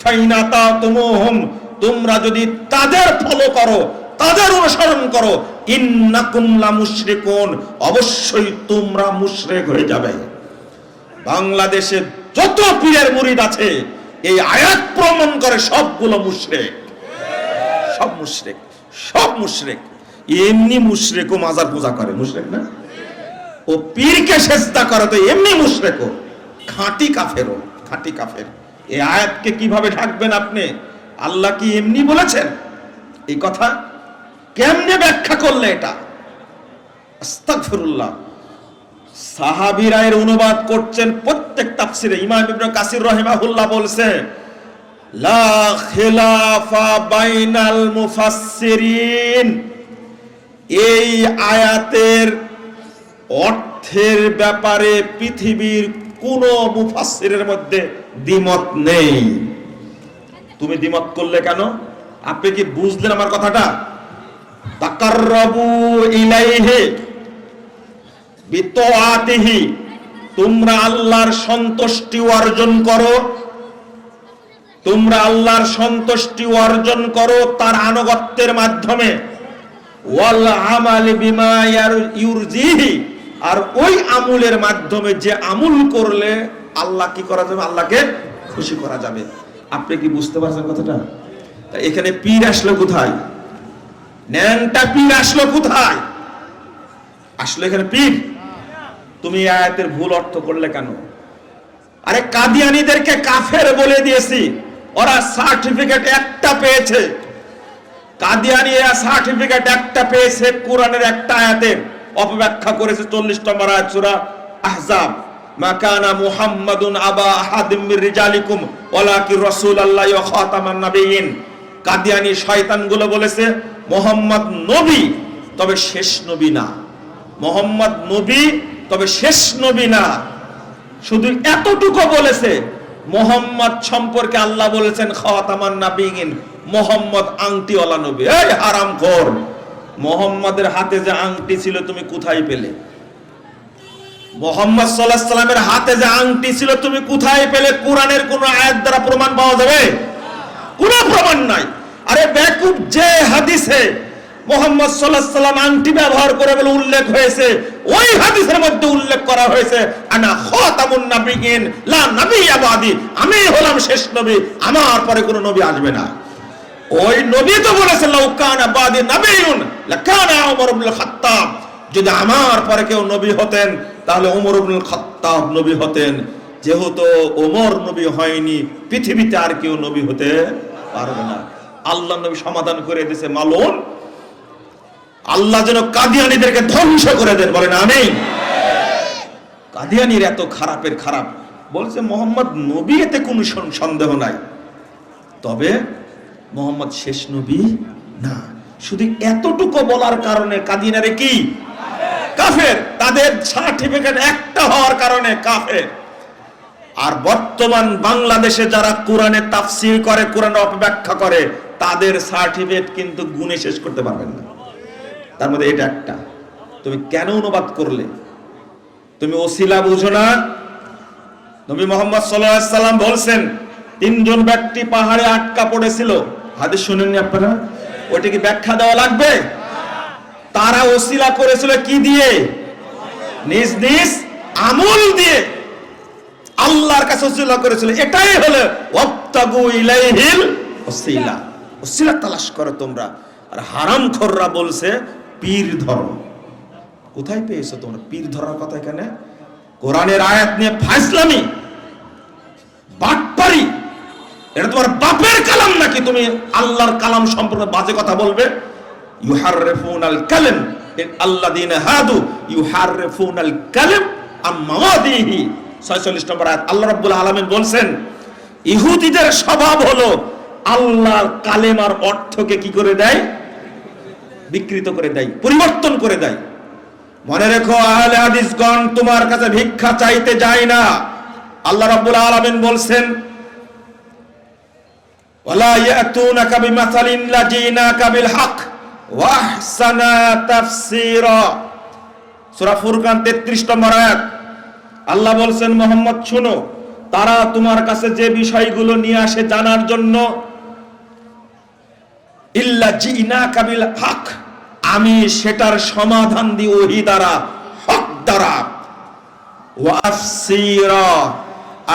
ফাইনাতা তুমুহুম, তোমরা যদি তাদের ফলো করো, তাদের অনুসরণ করো, ইন্নাকুম লামুশরিকুন, অবশ্যই তোমরা মুশরিক হয়ে যাবে। বাংলাদেশে যত পীরের মুরিদ আছে এই আয়াত প্রমাণ করে সবগুলো মুশরিক, সব মুশরিক, সব মুশরিক। এমনি মুশরিক ও মাজার পূজা করে, মুশরিক না? ও পীরকে সেজদা করে তো এমনি মুশরিক, ও খাঁটি কাফের, ও খাঁটি কাফের। এই আয়াতকে কিভাবে ঢাকবেন আপনি? আল্লাহ কি এমনি বলেছেন? এই কথা কেমনে ব্যাখ্যা করলে এটা? আস্তাগফিরুল্লাহ। সাহাবীরা এর অনুবাদ করছেন প্রত্যেক তাফসিরে। ইমাম ইবনে কাসির রাহিমাহুল্লাহ বলছে, লা খিলাফা বাইনাল মুফাসসিরিন, এই আয়াতের অর্থের ব্যাপারে পৃথিবীর কোন মুফাসসিরের মধ্যে দ্বিমত নেই। তুমি দ্বিমত করলে কেন? আপনি কি বুঝলেন আমার কথাটা? তাকাররাবু ইলাইহি বিতাআতিহি, তোমরা আল্লাহর সন্তুষ্টি অর্জন করো, তোমরা আল্লাহর সন্তুষ্টি অর্জন করো তার আনুগত্যের মাধ্যমে। ওয়াল আমাল বিমা ইউরজিহি, আর ওই আমলের মাধ্যমে যে আমল করলে আল্লাহ কি করা যাবে? আল্লাহকে খুশি করা যাবে। আপনি কি বুঝতে পারছেন কথাটা? এখানে পীর আসলো কোথায়? ন্যাংটা পীর আসলো কোথায়? আসলে এখানে পীর। তুমি আয়াতের ভুল অর্থ করলে কেন? আরে কাদিয়ানীদেরকে কাফের বলে দিয়েছি, ওরা সার্টিফিকেট একটা পেয়েছে। কাদিয়ানীরা সার্টিফিকেট একটা পেয়েছে কোরআনের একটা আয়াতের অপব্যাখ্যা করেছে। 40 নম্বর আয়াত সূরা আহজাব, মা কানা মুহাম্মাদুন আবা আহাদিম মির রিজালিকুম ওয়ালাকিন রাসূলুল্লাহি ওয়া খাতামান নাবিয়্যিন। কাদিয়ানী শয়তানগুলো বলেছে মুহাম্মদ নবী তবে শেষ নবী না। মুহাম্মদ নবী তবে শেষ নবী না। শুধু এতটুকু বলেছে, মুহাম্মদ সম্পর্কে আল্লাহ বলেছেন খাতামান নাবিয়্যিন, মুহাম্মদ আংটিওয়ালা নবী। এই হারামখোর, মুহাম্মাদের হাতে যে আংটি ছিল তুমি কোথায় পেলে? মুহাম্মদ সাল্লাল্লাহু আলাইহি সাল্লামের হাতে যে আংটি ছিল তুমি কোথায় পেলে? কোরআনের কোন আয়াত দ্বারা প্রমাণ পাওয়া যাবে? কোনো প্রমাণ নাই। আরে বেকুব, যে হাদিসে মুহাম্মদ সাল্লাল্লাহু আলাইহি সাল্লাম আংটি ব্যবহার করে বলে উল্লেখ হয়েছে, ওই হাদিসের মধ্যে উল্লেখ করা হয়েছে আনা খাতামুন নাবিয়্যিন লা নাবিয়্যা বাদি, আমি হলাম শেষ নবী, আমার পরে কোনো নবী আসবে না। ওই নবী তো বলেছেন লাউ কানা বাদি নাবিয়্যুন লাকানা ওমর ইবনুল খাত্তাব, যদি আমার পরে কেউ নবী হতেন তাহলে ওমর ইবনুল খাত্তাব নবী হতেন। যেহেতু ওমর নবী হয়নি, পৃথিবীতে আর কেউ নবী হতে পারবে না। আল্লাহ নবী সমাধান করে দিয়েছে মালুন। আল্লাহ যেন কাদিয়ানীদেরকে ধ্বংস করে দেন, বলেন আমিন। কাদিয়ানীর এত খারাপের খারাপ বলছে মোহাম্মদ নবী, এতে কোনো সন্দেহ নাই, তবে মোহাম্মদ শেষ নবী না। শুধু এতটুকু বলার কারণে কাদিয়ানীরা কি কাফের? তাদের সার্টিফিকেট একটা হওয়ার কারণে কাফের। আর বর্তমান বাংলাদেশে যারা কোরআনে তাফসীর করে, কোরআন অপব্যাখ্যা করে, তাদের সার্টিফিকেট কিন্তু গুণে শেষ করতে পারবেন না। তার মধ্যে এটা একটা। তুমি কেন অনুবাদ করলে? তুমি ওসিলা বুঝো না? নবী মুহাম্মদ সাল্লাল্লাহু আলাইহি সাল্লাম বলছেন 3 জন ব্যক্তি পাহাড়ে আটকা পড়েছিল। হাদিস শুনেননি আপনারা? ওইটা কি ব্যাখ্যা দেওয়া লাগবে? তারা ওসিলা করেছিল কি দিয়ে? নিজ নিজ আমল দিয়ে আল্লাহর কাছে ওসিলা করেছিল। এটাই হলো ওয়াবতাগু ইলাইহিল ওসিলা, ওসিলা তালাশ করো তোমরা। আর হারামখোররা বলছে পীর ধরো। কোথায় পেয়েছো তোমরা পীর ধরার কথা? এখানে কোরআনের আয়াত নিয়ে ফাইসলামি, বাটপারি। এটা তোমার বাপের কালাম নাকি তুমি আল্লাহর কালাম সম্পর্কে বাজে কথা বলবে? ইউহাররিফুনাল কালাম আল্লাযীনা হাদু ইউহাররিফুনাল কালাম আম মাওয়াদিহি। 46 নম্বর আয়াত আল্লাহ রাব্বুল আলামিন বলছেন ইহুদিদের স্বভাব হলো আল্লাহর কালেমার অর্থকে কি করে দেয়? বিকৃত করে দেয়, পরিবর্তন করে দেয়। মনে রেখো আহলে হাদিসগণ তোমার কাছে ভিক্ষা চাইতে যায় না। আল্লাহ রাব্বুল আলামিন বলছেন ওয়ালা ইয়াতুনাকা বিমাসালিন লাজিনাকা বিল হক ওয়া আহসানা তাফসীরা। সূরা ফুরকান 33 নম্বর আয়াত। আল্লাহ বলছেন মুহাম্মদ শুনো, তারা তোমার কাছে যে বিষয়গুলো নিয়ে আসে জানার জন্য, ইল্লা জিনাকা বিল হক, আমি সেটার সমাধান দিই ওহী দ্বারা, হক দ্বারা। ওয়া আফসীরা,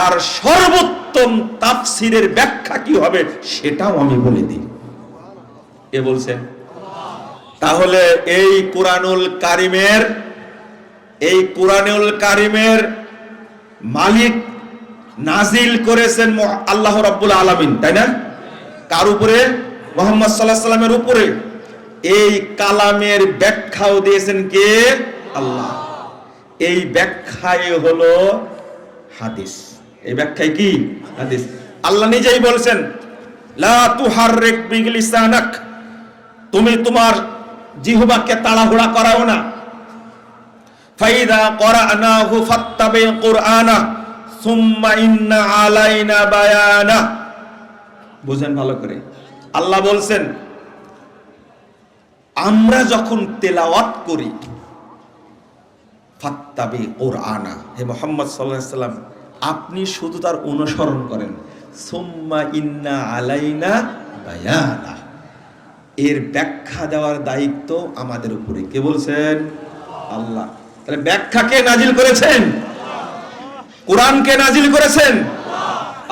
আর সর্বোত্তম তাফসীরের ব্যাখ্যা কি হবে সেটাও আমি বলে দিই। এ বলছেন। তাহলে এই কুরআনুল কারিমের মালিক নাজিল করেছেন আল্লাহ রাব্বুল আলামিন, তাই না? কার উপরে? মুহাম্মদ সাল্লাল্লাহু আলাইহি সাল্লামের উপরে এই কালামের ব্যাখ্যাও দিয়েছেন কে? আল্লাহ। এই ব্যাখ্যাই হলো হাদিস। এই ব্যাখ্যাই কি? হাদিস। আল্লাহ নিজেই বলেছেন, লা তুহাররিক বিহি লিসানাক, তুমি তোমার জিহ্বাকে তাড়াহুড়া করাও না। ফাইদা করানাহু ফাত্তাবি কুরআনা সুম্মা ইন্না আলাইনা বায়ানা। বুঝেন ভালো করে। আল্লাহ বলছেন, আমরা যখন তেলাওয়াত করি, ফাত্তাবি কুরআনা, হে মুহাম্মদ সাল্লাল্লাহু আলাইহি সাল্লাম আপনি শুধু তার অনুসরণ করেন। সুম্মা ইন্না আলাইনা বায়ানা, এর ব্যাখ্যা দেওয়ার দায়িত্ব আমাদের উপরে। কে বলছেন? আল্লাহ। তাহলে ব্যাখ্যা কে নাজিল করেছেন? কোরআন কে নাজিল করেছেন?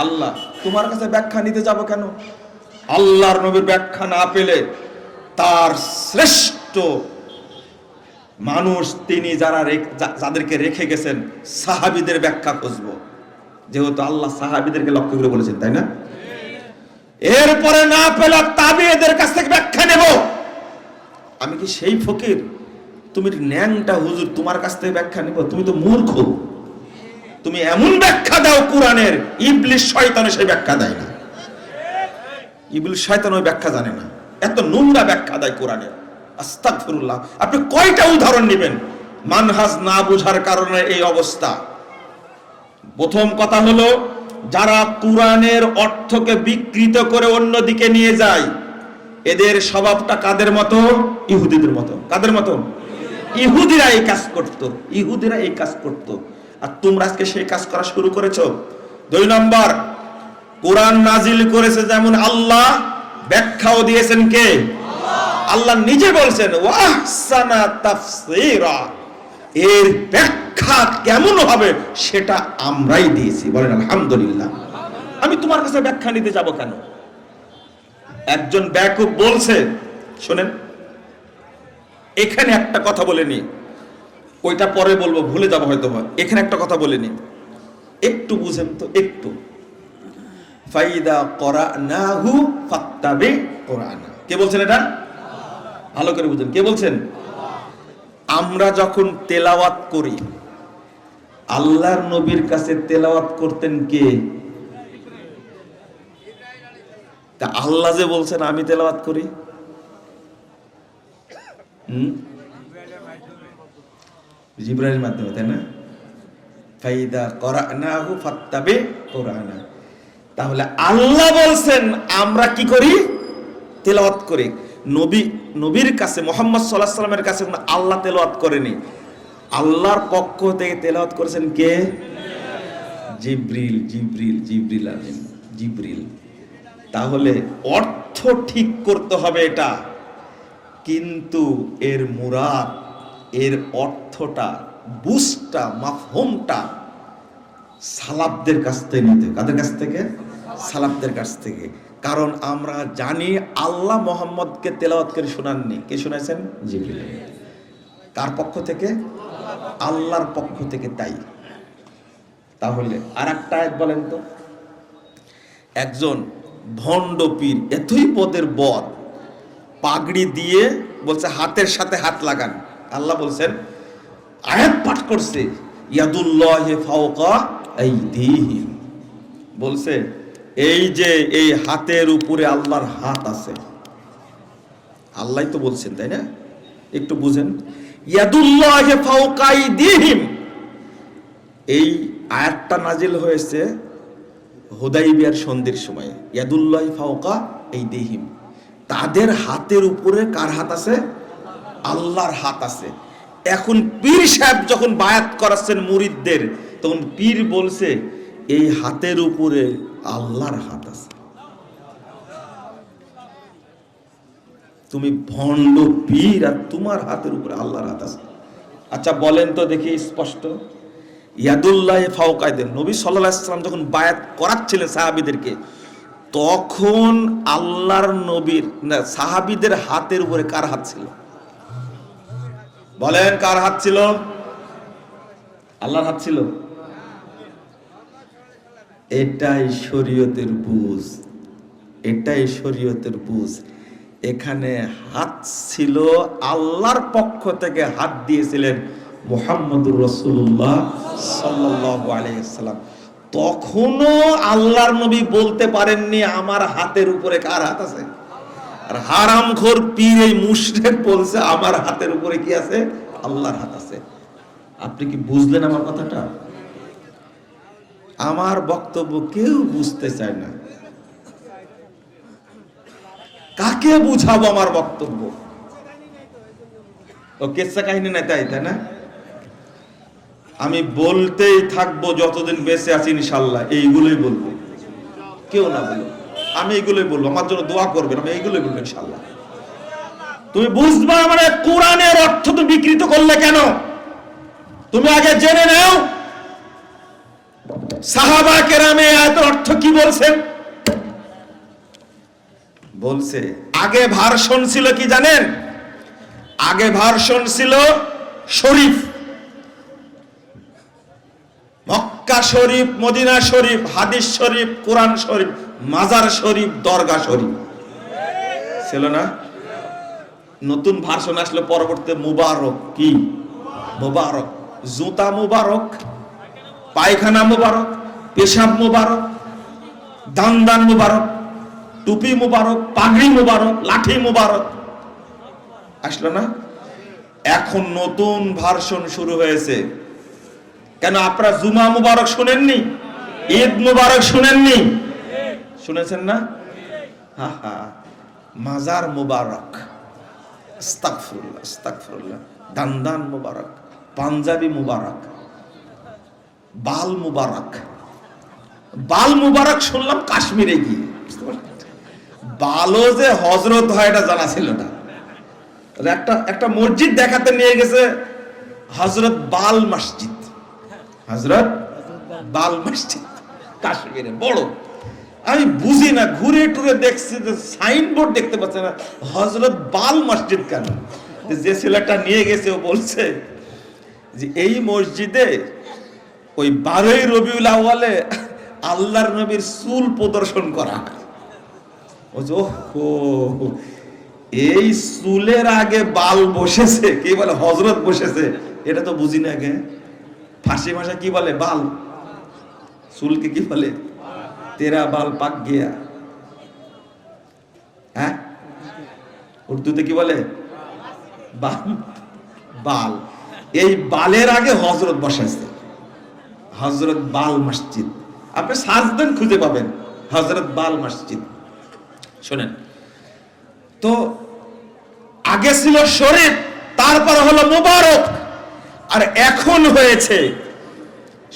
আল্লাহ। তোমার কাছে ব্যাখ্যা নিতে যাব কেন? আল্লাহর নবীর ব্যাখ্যা না পেলে তার শ্রেষ্ঠ মানুষ তিনি যাদেরকে রেখে গেছেন সাহাবীদের ব্যাখ্যা খুঁজবো, যেহেতু আল্লাহ সাহাবীদেরকে লক্ষ্য করে বলেছেন, তাই না? এরপরে না পেলে তাবিঈদের কাছ থেকে ব্যাখ্যা নেব। আমি কি সেই ফকির? তুমি ন্যাংটা হুজুর, তোমার কাছ থেকে ব্যাখ্যা নেব? তুমি তো মূর্খ। তুমি এমন ব্যাখ্যা দাও কোরআনের, ইবলিস শয়তানও সেই ব্যাখ্যা দেয় না। ইবলিস শয়তান ওই ব্যাখ্যা জানে না, এত নোংরা ব্যাখ্যা দেয় কোরআনের। আস্তাগফিরুল্লাহ। আপনি কয়টা উদাহরণ নেবেন মানহাজ না বুঝার কারণে এই অবস্থা? প্রথম কথা হলো, যারা কোরআনের অর্থকে বিকৃত করে অন্যদিকে নিয়ে যায়, এদের স্বভাবটা কাদের মতো? ইহুদিদের মতো। কাদের মতো? ইহুদিরা এই কাজ করত। ইহুদিরা এই কাজ করত, আর তোমরা আজকে সেই কাজ করা শুরু করেছো। 2 নম্বর, কোরআন নাজিল করেছে যেমন আল্লাহ, ব্যাখ্যাও দিয়েছেন কে? আল্লাহ নিজে বলছেন ওয়াহসানা তাফসীরা, এর ব্যাখ্যা কেমন হবে সেটা আমরাই দিয়েছি। বলেন আলহামদুলিল্লাহ। আমি তোমার কাছে ব্যাখ্যা নিতে যাব কেন? একজন বেয়াকুব বলছে, শুনেন, এখানে একটা কথা বলেনি, ওইটা পরে বলবো, ভুলে যাবো হয়তো। এখানে একটা কথা বলেনি, একটু বুঝেন তো একটু। ফাইদা করানাহু ফাত্তাবি কুরআনা, কে বলছেন এটা? ভালো করে বুঝেন, কে বলছেন? আমরা যখন তেলাওয়াত করি, আল্লাহর নবীর কাছে তেলাওয়াত করতেন কে? তা আল্লাহ যে বলছেন আমি তেলাওয়াত করি, জিবরাইলের মাধ্যমে, তাই না? ফাইদা করানাহু ফাত্তাবি কুরআনা। তাহলে আল্লাহ বলছেন আমরা কি করি? তেলাওয়াত করি। নবীর কাছে, মুহাম্মদ সাল্লাল্লাহু আলাইহি সাল্লামের কাছে আল্লাহ তেলাওয়াত করেনি, আল্লাহর পক্ষ থেকে তেলাওয়াত করেছেন কে? জিবরিল। জিবরিল আমিন, জিবরিল। তাহলে অর্থ ঠিক করতে হবে এটা, কিন্তু এর মুরাদ, এর অর্থটা, বুঝটা, মাফহুমটা সালাফদের কাছ থেকে নিতে। কাদের কাছ থেকে? সালাফদের কাছ থেকে। কারণ আমরা জানি আল্লাহ মুহাম্মদকে তেলাওয়াত করে শোনাননি। কে শোনাইছেন? জিবরিল। কার পক্ষ থেকে? আল্লাহর পক্ষ থেকে। তাই তাহলে আর একটা আয়াত বলেন তো। একজন ভণ্ড পীর, এতই পদের বদ, পাগড়ি দিয়ে বলছে হাতের সাথে হাত লাগান। আল্লাহ বলছেন, আয়াত পাঠ করছে, ইয়াদুল্লাহি ফাওকা আইদিহিম, বলছে এই যে এই হাতের উপরে আল্লাহর হাত আছে। আল্লাহই তো বলছেন, তাই না? একটু বুঝেন, ইয়াদুল্লাহি ফাওকা আইদিহিম, এই আয়াতটা নাজিল হয়েছে হুদাইবিয়ার সন্ধির সময়। ইয়াদুল্লাহি ফাওকা আইদিহিম, তাদের হাতের উপরে কার হাত আছে? আল্লাহর হাত আছে। এখন পীর সাহেব যখন বায়াত করাচ্ছেন মুরিদদের, তখন পীর বলছে এই হাতের উপরে আল্লাহর হাত আছে। তুমি ভণ্ড পীর আর তোমার হাতের উপরে আল্লাহর হাত আছে। আচ্ছা বলেন তো দেখি স্পষ্ট, ইয়াদুল্লাহি ফাওকা আইদিহিম, নবী সাল্লাল্লাহু আলাইহি ওয়াসাল্লাম যখন বায়াত করাচ্ছিলেন সাহাবীদেরকে, তখন আল্লাহর নবীর না সাহাবীদের হাতের উপরে কার হাত ছিল? বলেন, কার হাত ছিল? আল্লাহর হাত ছিল। এটাই শরীয়তের বুঝ, এটাই শরীয়তের বুঝ। এখানে হাত ছিল, আল্লাহর পক্ষ থেকে হাত দিয়েছিলেন মুহাম্মদুর রাসূলুল্লাহ সাল্লাল্লাহু আলাইহি ওয়াসাল্লাম। তখনও আল্লাহর নবী বলতে পারেননি আমার হাতের উপরে কার হাত আছে। আর হারামখোর পীর এই মুশরিক বলছে আমার হাতের উপরে কি আছে, আল্লাহর হাত আছে। আপনি কি বুঝলেন আমার কথাটা? আমার বক্তব্য কেউ বুঝতে চায় না। কাকে বুঝাবো আমার বক্তব্য? ও কেসা কাহিনী নাই, তাই না? আমি বলতেই থাকবো যতদিন বেঁচে আছি ইনশাআল্লাহ, এইগুলোই বলবো। কেউ না বলো, আমি এইগুলোই বলবো। আমার জন্য দোয়া করবেন, আমি এইগুলোই বলবো ইনশাআল্লাহ। তুমি বুঝবা মানে কোরআনের অর্থ তো বিকৃত করলে কেন? তুমি আগে জেনে নাও সাহাবা কেরামে আয়াতের অর্থ কি বলছেন। বলছে আগে ভার্সন ছিল কি জানেন? আগে ভার্সন ছিল শরীফ, মক্কা শরীফ, মদিনা শরীফ, হাদিস শরীফ, কোরআন শরীফ, মাজার শরীফ, দরগা শরীফ ছিল না? নতুন ভার্সন আসলে পরবর্তীতে মুবারক। কি মুবারক? জুতা মুবারক, পায়খানা মুবারক, পেশাব মুবারক, দান মুবারক, টুপি মুবারক, পাগড়ি মুবারক, লাঠি মুবারক আসলো না? এখন নতুন ভার্সন শুরু হয়েছে। কেন আপনারা জুমা মুবারক শুনেননি? ঈদ মুবারক শুনেননি? শুনেছেন না? মাজার মুবারক, আস্তাগফিরুল্লাহ আস্তাগফিরুল্লাহ, দান মুবারক, পাঞ্জাবি মুবারক, বাল মুবারক। বাল মুবারক শুনলাম কাশ্মীরে গিয়ে। বালও যে হজরত হয় এটা জানা ছিল না। একটা মসজিদ দেখাতে নিয়ে গেছে, হজরত বাল মসজিদ, হজরত বাল মসজিদ কাশ্মীরে বড়। আমি বুঝি না, ঘুরে টুরে দেখছি যে সাইনবোর্ড দেখতে পাচ্ছে না, হজরত বাল মসজিদ কেন? যে ছেলেটা নিয়ে গেছে ও বলছে যে এই মসজিদে ওই 12ই রবিউল আউয়ালে আল্লাহর নবীর চুল প্রদর্শন করা হয়। এই চুলের আগে বাল বসেছে, কি বলে হজরত বসেছে, এটা তো বুঝি না। আগে ফার্সি ভাষা কি বলে? বাল। চুলকে কি বলে? তেরা বাল পাক গিয়া। হ্যাঁ, উর্দুতে কি বলে? বাল। বাল। এই বালের আগে হজরত বসেছে, হজরত বাল মসজিদ। আপনি সার্চ দেন খুঁজে পাবেন, হজরত বাল মসজিদ। শোনেন তো, আগে ছিল শরীফ, তারপর হলো মুবারক, আর এখন হয়েছে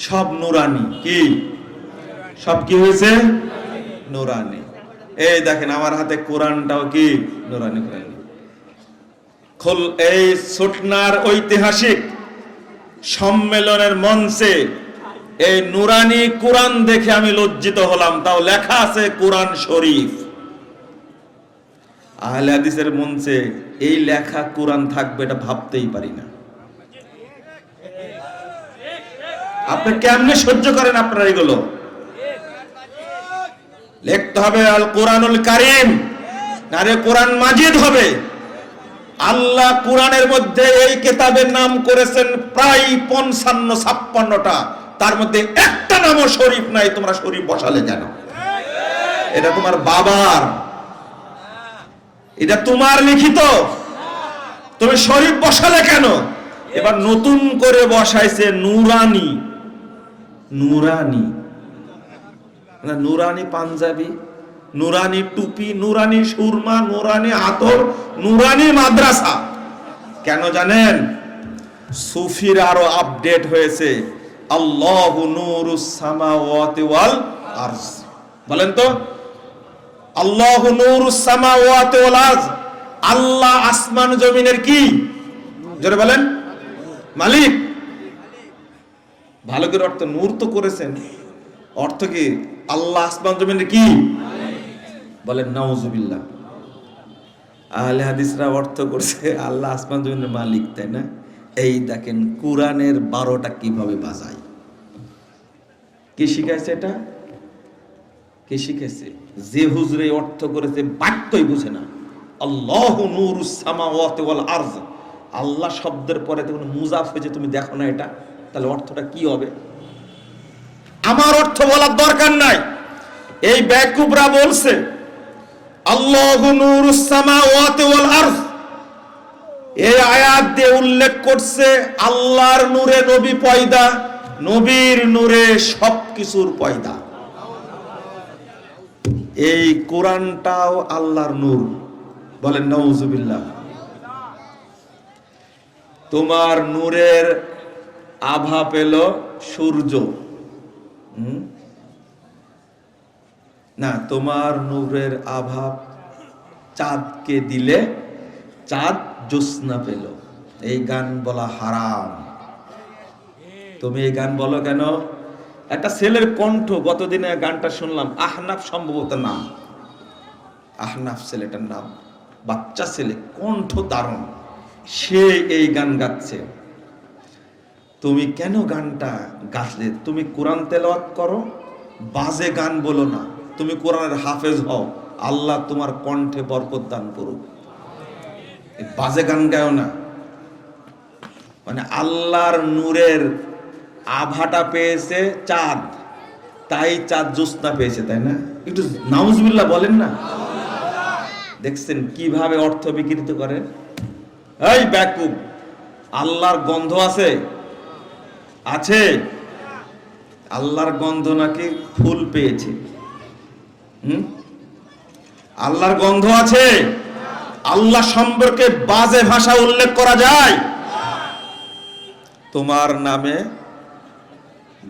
সব নুরানি। কি সব কি হয়েছে? নুরানি। এই দেখেন আমার হাতে কোরআনটাও কি নুরানি। এই সুটনার ঐতিহাসিক সম্মেলনের মঞ্চে এই নুরানি কোরআন দেখে আমি লজ্জিত হলাম। তাও লেখা আছে কোরআন শরীফ। আহলে হাদিসের মঞ্চে এই লেখা কোরআন থাকবে এটা ভাবতেই পারি না। আপনি কেমনে সহ্য করেন? আপনারা এগুলো লিখতে হবে আল কোরআনুল কারীম, নারে কোরআন মাজিদ হবে। আল্লাহ কোরআনের মধ্যে এই কিতাবের নাম করেছেন প্রায় 55-56টা, তার মধ্যে একটা নামও শরীফ নাই। তোমরা শরীফ বসালে কেন? এটা তোমার বাবার, এটা তোমার লিখিত, তুমি শরীফ বসালে কেন? এবার নতুন করে বসাইছে নুরানি। নুরানি, নুরানি পাঞ্জাবি, নুরানি টুপি, নুরানি সুরমা, নুরানি আতর, নুরানি মাদ্রাসা। কেন জানেন? সুফির আরো আপডেট হয়েছে। আল্লাহু নূরুস সামাওয়াতি ওয়াল আরজ। বলেন তো, আল্লাহু নূরুস সামাওয়াতি ওয়াল আরজ। আল্লাহ আসমান জমিনের কি? জোরে বলেন, মালিক। ভালো করে অর্থ, নূর তো করেছেন, অর্থ কি? আল্লাহ আসমান জমিনের কি? বলেন নাউজুবিল্লাহ। আহলে হাদিসরা অর্থ করছে আল্লাহ আসমান জমিনের মালিক, তাই না? এই দেখেন কোরআনের 12টা কিভাবে বাজায়। কি শিখাইছে এটা? কে শিখেছে? যে হুজুরে অর্থ করেছে বাক্যই বুঝে না। আল্লাহু নূরুস সামাওয়াতি ওয়াল আরজ, আল্লাহ শব্দের পরে তখন মুজাফ হয়েছে, তুমি দেখো না এটা, তাহলে অর্থটা কি হবে? আমার অর্থ বলার দরকার নাই, এই বেকুবরা বলছে আল্লাহু নূরুস সামাওয়াতি ওয়াল আরজ। এই আয়াত দিয়ে উল্লেখ করছে আল্লাহর নূরে নবী পয়দা, নবীর নূরে সবকিছুর পয়দা। এই কোরআনটাও আল্লাহর নূর, বলেন নাউজুবিল্লাহ। তোমার নূরের আভা পেল সূর্য, না, তোমার নূরের আভা চাঁদকে দিলে চাঁদ জ্যোৎস্না পেল। এই গান বলা হারাম। তুমি এই গান বলো কেন? একটা ছেলের কণ্ঠ, গতদিনে গানটা শুনলাম, আহনাফ সম্ভবত নাম, আহনাফ ছেলেটার নাম, বাচ্চা ছেলে, কণ্ঠ দারুণ, সে এই গান গাচ্ছে। তুমি কেন গানটা গাছলে? তুমি কোরআন তেলাওয়াত করো, বাজে গান বলো না। তুমি কোরআনের হাফেজ হও, আল্লাহ তোমার কণ্ঠে বরকত দান করুক। বাজে গান গাও না। মানে আল্লাহর নূরের আভাটা পেয়েছে চাঁদ, তাই চাঁদ জ্যোৎস্না পেয়েছে, তাই না? একটু নাউজুবিল্লাহ বলেন না। দেখছেন কিভাবে অর্থ বিকৃত করে? এই বেকুব, আল্লাহর গন্ধ আছে? আছে। আল্লাহর গন্ধ নাকি ফুল পেয়েছে? আল্লাহর গন্ধ আছে? আল্লাহ সম্পর্কে বাজে ভাষা উল্লেখ করা যায়? তোমার নামে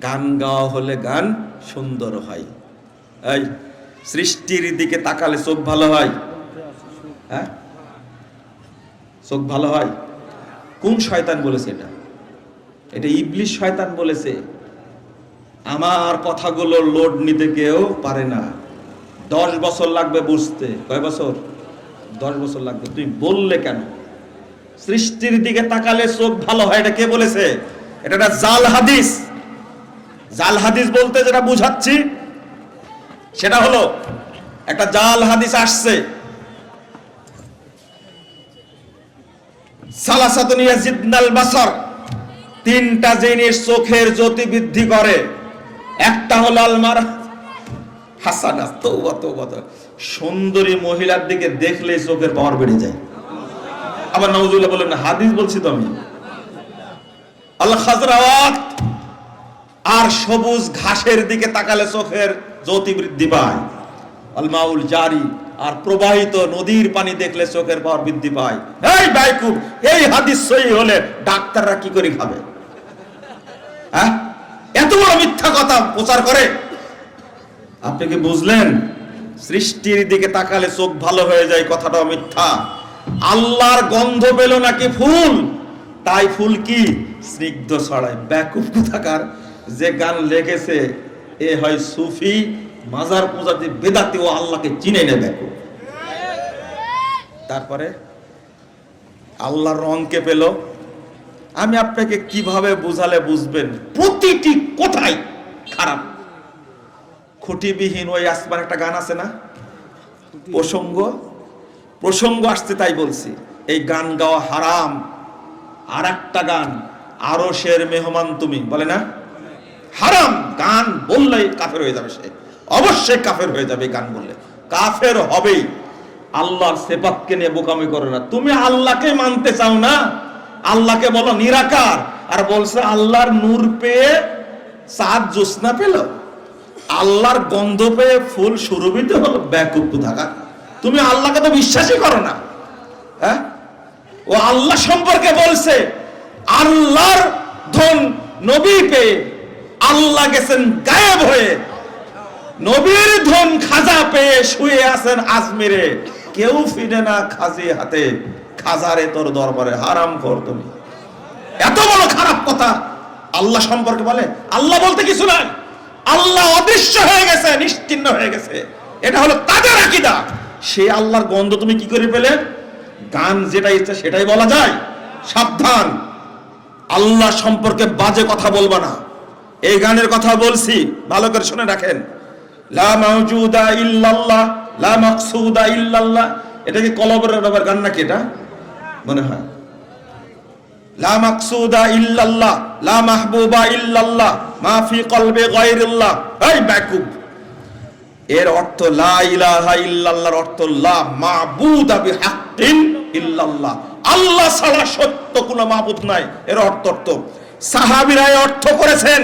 গান গাওয়া হলে গান সুন্দর হয়। এই সৃষ্টির দিকে তাকালে চোখ ভালো হয়? হ্যাঁ, চোখ ভালো হয়? কোন শয়তান বলেছে এটা? এটা ইবলিশ শয়তান বলেছে। আমার কথাগুলো লোড নিতে কেউ পারে না। 10 বছর লাগবে বুঝতে। কয় বছর? 10 বছর লাগবে। তুই বললে কেন? সৃষ্টির দিকে তাকালে চোখ ভালো হয়, এটা কে বলেছে? এটা একটা জাল হাদিস। জাল হাদিস বলতে যেটা বুঝাচ্ছি সেটা হলো, একটা জাল হাদিস আসছে, সালাসাতুন ইয়াজিদনাল বাসার, 3টা জিনিস চোখের জ্যোতি বৃদ্ধি করে। একটা হলো আলমার হাসানা, তওবা তওবা, সুন্দরী মহিলার দিকে দেখলে চোখের পাওয়ার বেড়ে যায়। আবার নাউজুবিল্লাহ বলেন না, হাদিস বলছি তো আমি। আল খাজরাওয়াত, আর সবুজ ঘাসের দিকে তাকালে চোখের জ্যোতি বৃদ্ধি পায়। আল মাউল জারি, আর প্রবাহিত নদীর পানি দেখলে চোখের পাওয়ার বৃদ্ধি পায়। এই বাইকুব, এই হাদিস সহিহ হলে ডাক্তাররা কি করে খাবে? হ্যাঁ, এত বড় মিথ্যা কথা প্রচার করে। আপনি কি বুঝলেন? সৃষ্টির দিকে তাকালে চোখ ভালো হয়ে যায়, কথাটাও মিথ্যা। আল্লাহর গন্ধ পেল নাকি ফুল, তাই ফুল কি স্নিগ্ধ ছড়ায়। বেকুব কোথাকার, যে গান লেগেছে এ হয় সুফি, মাজার পূজাতে বেদাতি, ও আল্লাহকে চিনে নেবে। তারপরে আল্লাহর রংকে পেল। আমি আপনাকে কিভাবে বুঝালে বুঝবেন? প্রতিটি কথাই খারাপ, খুঁটিবিহীন। ওই আসমান একটা গান আছে না, প্রসঙ্গ আসছে তাই বলছি, এই গান গাওয়া হারাম। আর একটা গান, আরশের মেহমান তুমি, বলে না, হারাম। গান বললেই কাফের হয়ে যাবে, সে অবশ্যই কাফের হয়ে যাবে। গান বললে কাফের হবেই। আল্লাহর সিফাতকে নিয়ে বোকামি করো না। তুমি আল্লাহকে মানতে চাও না, আল্লাহকে বলো নিরাকার, আর বলছে আল্লাহর নূর পেয়ে চাঁদ জ্যোৎস্না পেল, আল্লাহর গন্ধ পেয়ে ফুল সুরভিত হলো। বেকুব কোথাকার, তুমি আল্লাহকে তো বিশ্বাসই করো না। হ্যাঁ, ও আল্লাহ সম্পর্কে বলছে আল্লাহর ধন নবী পেয়ে আল্লাহ গেছেন গায়েব হয়ে, নবীর ধন খাজা পেয়ে শুয়ে আছেন আজমিরে, কেউ ফিরে না খাজি হাতে, খাজারে তোর দরবারে। হারাম কর তুমি। এত বড় খারাপ কথা আল্লাহ সম্পর্কে বলে। আল্লাহ বলতে কিছু নাই, আল্লাহ অদৃশ্য হয়ে গেছে, নিশ্চিহ্ন হয়ে গেছে, এটা হলো তাদের আকীদা। সেই আল্লাহর গন্ধ তুমি কি করে পেলে? গান যেটা ইচ্ছা সেটাই বলা যায়। সাবধান, আল্লাহ সম্পর্কে বাজে কথা বলবা না। এই গানের কথা বলছি, ভালো করে শুনে রাখেন। লা মাওজুদা ইল্লাল্লাহ, লা মাকসুদা ইল্লাল্লাহ। এটা কি কলবের ব্যাপার গান নাকি? এটা মনে হয় লা মাকসুদা ইল্লাল্লাহ, লা মাহবুবা ইল্লাল্লাহ, মা ফি কলবি গায়রিল্লাহ। এই বেকুব, এর অর্থ লা ইলাহা ইল্লাল্লাহর অর্থ লা মাবুদা বিহাক্কিন ইল্লাল্লাহ, আল্লাহ ছাড়া সত্য কোনো মাবুদ নাই। এর অর্থ সাহাবীরা অর্থ করেছেন,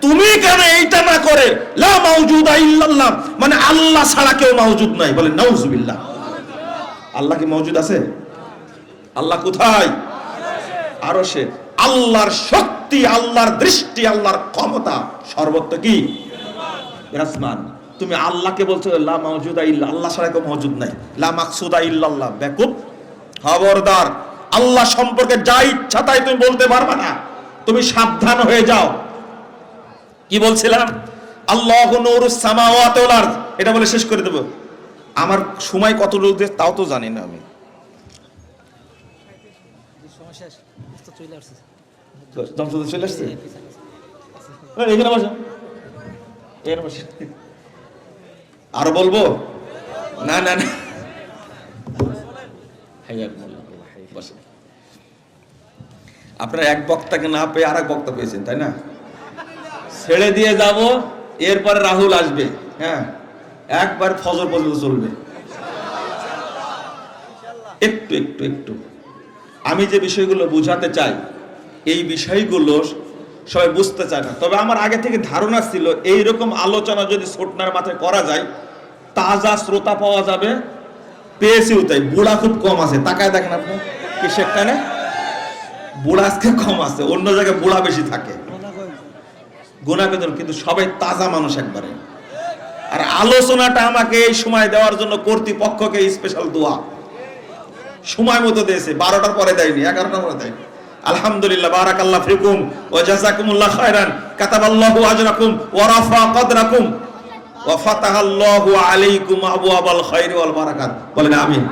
তুমি কেন এইটা না করে লা মাওজুদা ইল্লাল্লাহ, মানে আল্লাহ ছাড়া কেউ মাওজুদ নাই। বলেন নাউজুবিল্লাহ। আল্লাহ কি মওজুদ আছে? আল্লাহ কোথায়? আরশে। আল্লাহর শক্তি, আল্লাহর দৃষ্টি, আল্লাহর ক্ষমতা সর্বত্র কি বিরাজমান। তুমি আল্লাহকে বলছো লা মাওজুদা ইল্লা, আল্লাহ ছাড়া কেউ মওজুদ নাই। লা মাকসুদা ইল্লাল্লাহ, বেকুব খবরদার। আল্লাহ সম্পর্কে যা ইচ্ছা তাই তুমি বলতে পারবে না, তুমি সাবধান হয়ে যাও। কি বলছিলাম? আল্লাহু নূরুস সামাওয়াতি ওয়াল আরদ, এটা বলে শেষ করে দেব। আমার সময় কত লোক তাও তো জানি না আমি। চলে আসছে এখানে বসো, এখানে বসো। আর বলবো না না না, আপনার এক বক্তাকে না পেয়ে আর এক বক্তা পেয়েছেন, তাই না? ছেড়ে দিয়ে যাব, এরপরে রাহুল আসবে। হ্যাঁ, একবার ফজর পর্যন্ত চলবে। একটু একটু একটু আমি যে বিষয়গুলো বুঝাতে চাই, এই বিষয়গুলো সবাই বুঝতে চায় না। তবে আমার আগে থেকে ধারণা ছিল এইরকম আলোচনা যদি ছোটনার মাথায় করা যায়, তাজা শ্রোতা পাওয়া যাবে। পেয়েছিও তাই। বুড়া খুব কম আছে, তাকায় দেখেন আপনি কিসের টানে বুড়া আজকে কম আছে, অন্য জায়গায় বুড়া বেশি থাকে গুণাবেদন, কিন্তু সবাই তাজা মানুষ একবারে। আর আলোচনাটা আমাকে এই সময় দেওয়ার জন্য কর্তৃপক্ষকে স্পেশাল দোয়া সময় মতো দিয়েছে। 12টার পরে দেয়নি, 11টার পরে দেয়নি। আলহামদুলিল্লাহ, বারাকাল্লাহু ফিকুম ওয়া জাযাকুমুল্লাহ খায়রান, কাতাবাল্লাহু আজরাকুম ওয়া রাফা কদরাকুম ওয়া ফাতাহাল্লাহু আলাইকুম আবওয়াবাল খায়রি ওয়াল বারাকাত। বলেন আমিন।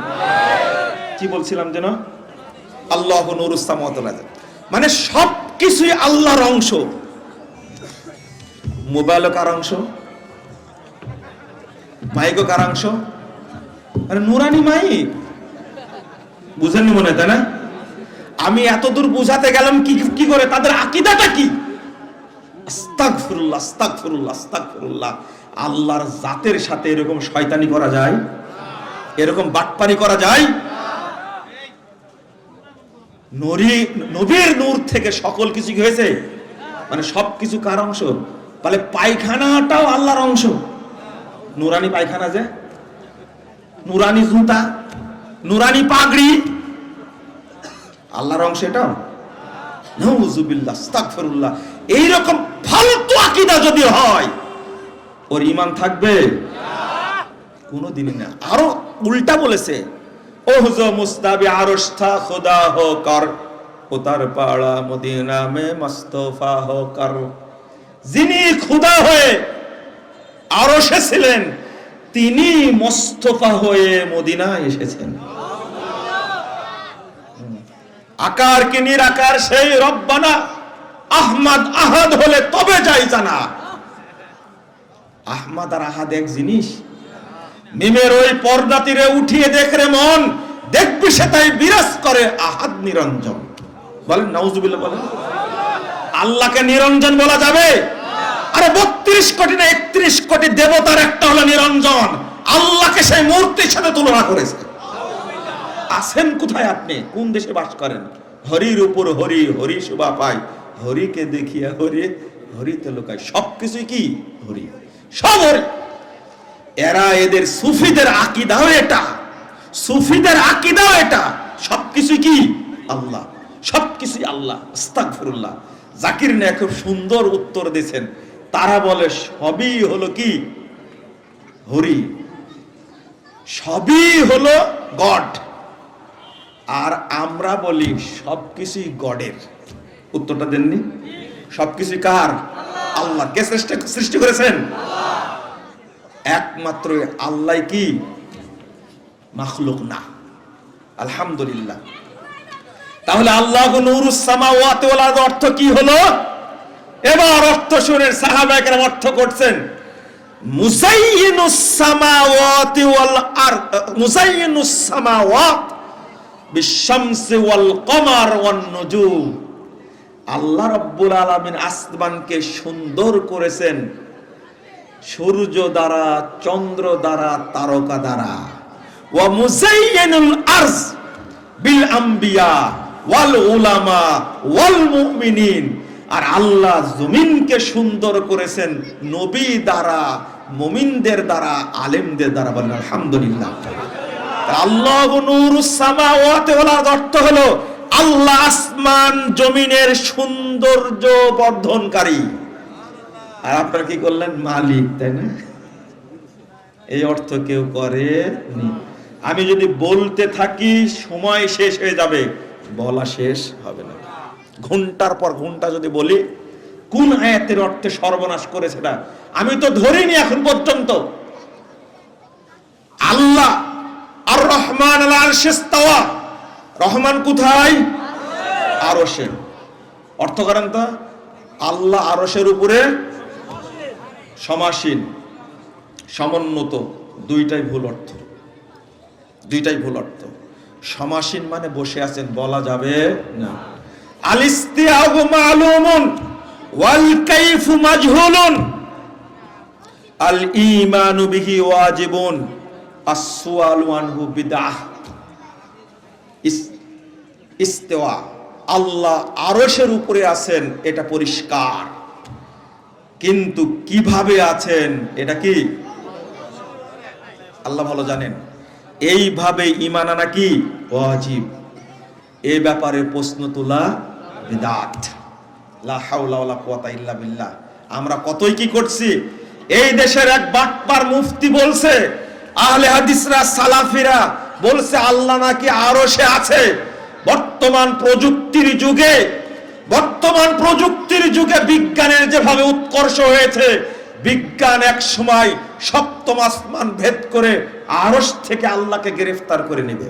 কি বলছিলাম যেন? আল্লাহু নূরুস সামাওয়াতি ওয়াল আরদ, মানে সবকিছুই আল্লাহর অংশ। মোবাইল কার অংশ? মাইক কার অংশ? আরে নুরানি মাইক, বুঝেননি মনে, তাই না? আমি এত দূর বুঝাতে গেলাম কি করে, তাদের আকীদাটা কি? আস্তাগফিরুল্লাহ আস্তাগফিরুল্লাহ আস্তাগফিরুল্লাহ। আল্লাহর জাতের সাথে এরকম শয়তানি করা যায়? এরকম বাটপারি করা যায়? নবীর নূর থেকে সকল কিছু কি হয়েছে, মানে সবকিছু কার অংশ? তাহলে পায়খানাটাও আল্লাহর অংশ। নুরানি পায়খানা, যে নুরানি জুতা, নুরানি পাগড়ি, আল্লাহর অংশ এটাও। নাউযুবিল্লাহ আস্তাগফিরুল্লাহ। এইরকম ফালতু আকীদা যদি হয়, ওর ঈমান থাকবে? কোনোদিনই না। আরো উল্টা বলেছে, ওহজো মুস্তাবি আরশ থা খুদা হো কর, উতার পাড়া মদিনা মে মুস্তাফা হো কর। যিনি খুদা হয়ে আরশে ছিলেন, তিনি মুস্তাফা হয়ে মদিনায় এসেছেন। আকার কি নিরাকার সেই রব্বানা, আহমদ আহাদ হলে তবে যাই জানা। আহমদ আর আহাদ এক জিনিস। মিমের ওই পর্দা তীরে উঠিয়ে দেখ রে মন, দেখবি সে তাই বিরাজ করে আহাদ নিরঞ্জন। বলেন নাউজুবিল্লাহ। বলেন আল্লাহকে নিরঞ্জন বলা যাবে? আরে 32 কোটি না 31 কোটি দেবতার একটা হলো নিরঞ্জন, আল্লাহকে সেই মূর্তির সাথে তুলনা করেছে। আছেন কোথায় আপনি? কোন দেশে বাস করেন? হরির উপর হরি, হরি শোভা পায়, হরিকে দেখিয়া হরি, হরিতে লোকায়। সবকিছুই কি হরি, সব হরি। এরা, এদের সুফিদের আকীদাও এটা, সুফিদের আকীদাও এটা। সবকিছু কি আল্লাহ, সবকিছুই আল্লাহ। আস্তাগফিরুল্লাহ। জাকির না খুব সুন্দর উত্তর দিয়েছেন। তারা বলে সবই হলো কি হরি, সবই হলো গড। আর আমরা বলি সবকিছুই গডের। উত্তরটা দেননি? সবকিছু কার? আল্লাহ। কে সৃষ্টি করেছেন? একমাত্র আল্লাহ। কি মাখলুক না? আলহামদুলিল্লাহ। তাহলে আল্লাহু নূরুস সামাওয়াতি ওয়াল আরদ অর্থ কি হলো? এবার অর্থ শুনেন। সাহাবায়ে কেরাম অর্থ করছেন, মুযায়্যিনুস সামাওয়াতি ওয়াল আরদ, মুযায়্যিনুস সামাওয়াত বিশ-শামসি ওয়াল কমার ওয়ান নুজুম। আল্লাহ রাব্বুল আলামিন আসমানকে সুন্দর করেছেন সূর্য দ্বারা, চন্দ্র দ্বারা, তারকা দ্বারা। ওয়া মুযায়্যিনুল আরজ বিল আম্বিয়া ওয়াল উলামা ওয়াল মুমিনিন। আর আল্লাহ জমিনকে সুন্দর করেছেন নবী দ্বারা, মুমিনদের দ্বারা, আলেমদের দ্বারা। বলেন আলহামদুলিল্লাহ। আল্লাহু নূরুস সামাওয়াতি ওয়াল আরদ অর্থ হলো আল্লাহ আসমান জমিনের সৌন্দর্য বর্ধনকারী। আর আপনারা কি করলেন? মালিক, তাই না? এই অর্থ কেউ করেনি। আমি যদি বলতে থাকি সময় শেষ হয়ে যাবে, বলা শেষ হবে না। ঘন্টার পর ঘন্টা যদি বলি কোন আয়াতের অর্থে সর্বনাশ করেছে না আমি তো ধরিনি এখন পর্যন্ত। আল্লাহ আর রহমান আল আরশে ইস্তাওয়া, রহমান কোথায়? আরশে। অর্থ করেন তো, আল্লাহ আরশের উপরে সমাসীন, সমুন্নত। দুইটাই ভুল অর্থ, দুইটাই ভুল অর্থ। সমাসীন মানে বসে আছেন, বলা যাবে না। আল ইস্তিআউ মালুমুন ওয়াল কাইফু মাজহুলুন, আল ঈমানু বিহি ওয়াজিবুন, আস-সুআলু আনহু বিদআহ। ইস্তিওয়া, আল্লাহ আরশের উপরে আছেন, এটা পরিষ্কার, কিন্তু কিভাবে আছেন এটা কি আল্লাহ ভালো জানেন। এইভাবে ঈমান আনা কি ওয়াজিব। এই ব্যাপারে প্রশ্ন তোলা বিদআত। লা হাওলা ওয়ালা কুওয়াতা ইল্লা বিল্লাহ। আমরা কতই কি করছি। এই দেশের এক বাটপার মুফতি বলছে, আহলে হাদিসরা, সালাফিরা বলছে আল্লাহ নাকি আরশে আছে। বর্তমান প্রযুক্তির যুগে বিজ্ঞানের যেভাবে উৎকর্ষ হয়েছে, বিজ্ঞান এক সময় সপ্তম আসমান ভেদ করে আরশ থেকে আল্লাহকে গ্রেফতার করে নেবে।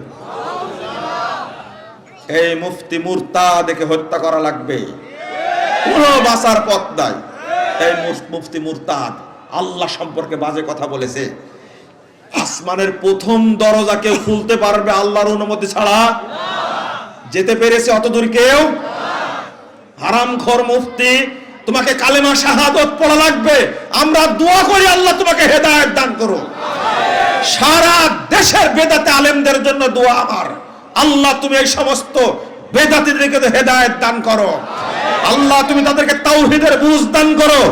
এই মুফতি মুরতাদকে হত্যা করা লাগবে, কোনো বাঁচার পথ নাই। এই মুফতি মুরতাদ আল্লাহ সম্পর্কে বাজে কথা বলেছে। আসমানের প্রথম দরজা কেউ খুলতে পারবে আল্লাহর অনুমতি ছাড়া? যেতে পেরেছে অতদূর কেউ? হারামখোর মুফতি, তোমাকে কালেমা শাহাদত পড়া লাগবে। আমরা দোয়া করি আল্লাহ তোমাকে হেদায়েত দান করো। সারা দেশের বেদাতে আলেমদের জন্য দোয়া আমার, আল্লাহ তুমি এই সমস্ত বেদাতীদেরকে হেদায়েত দান করো। আল্লাহ তুমি তাদেরকে তাওহীদের বুঝ দান করো।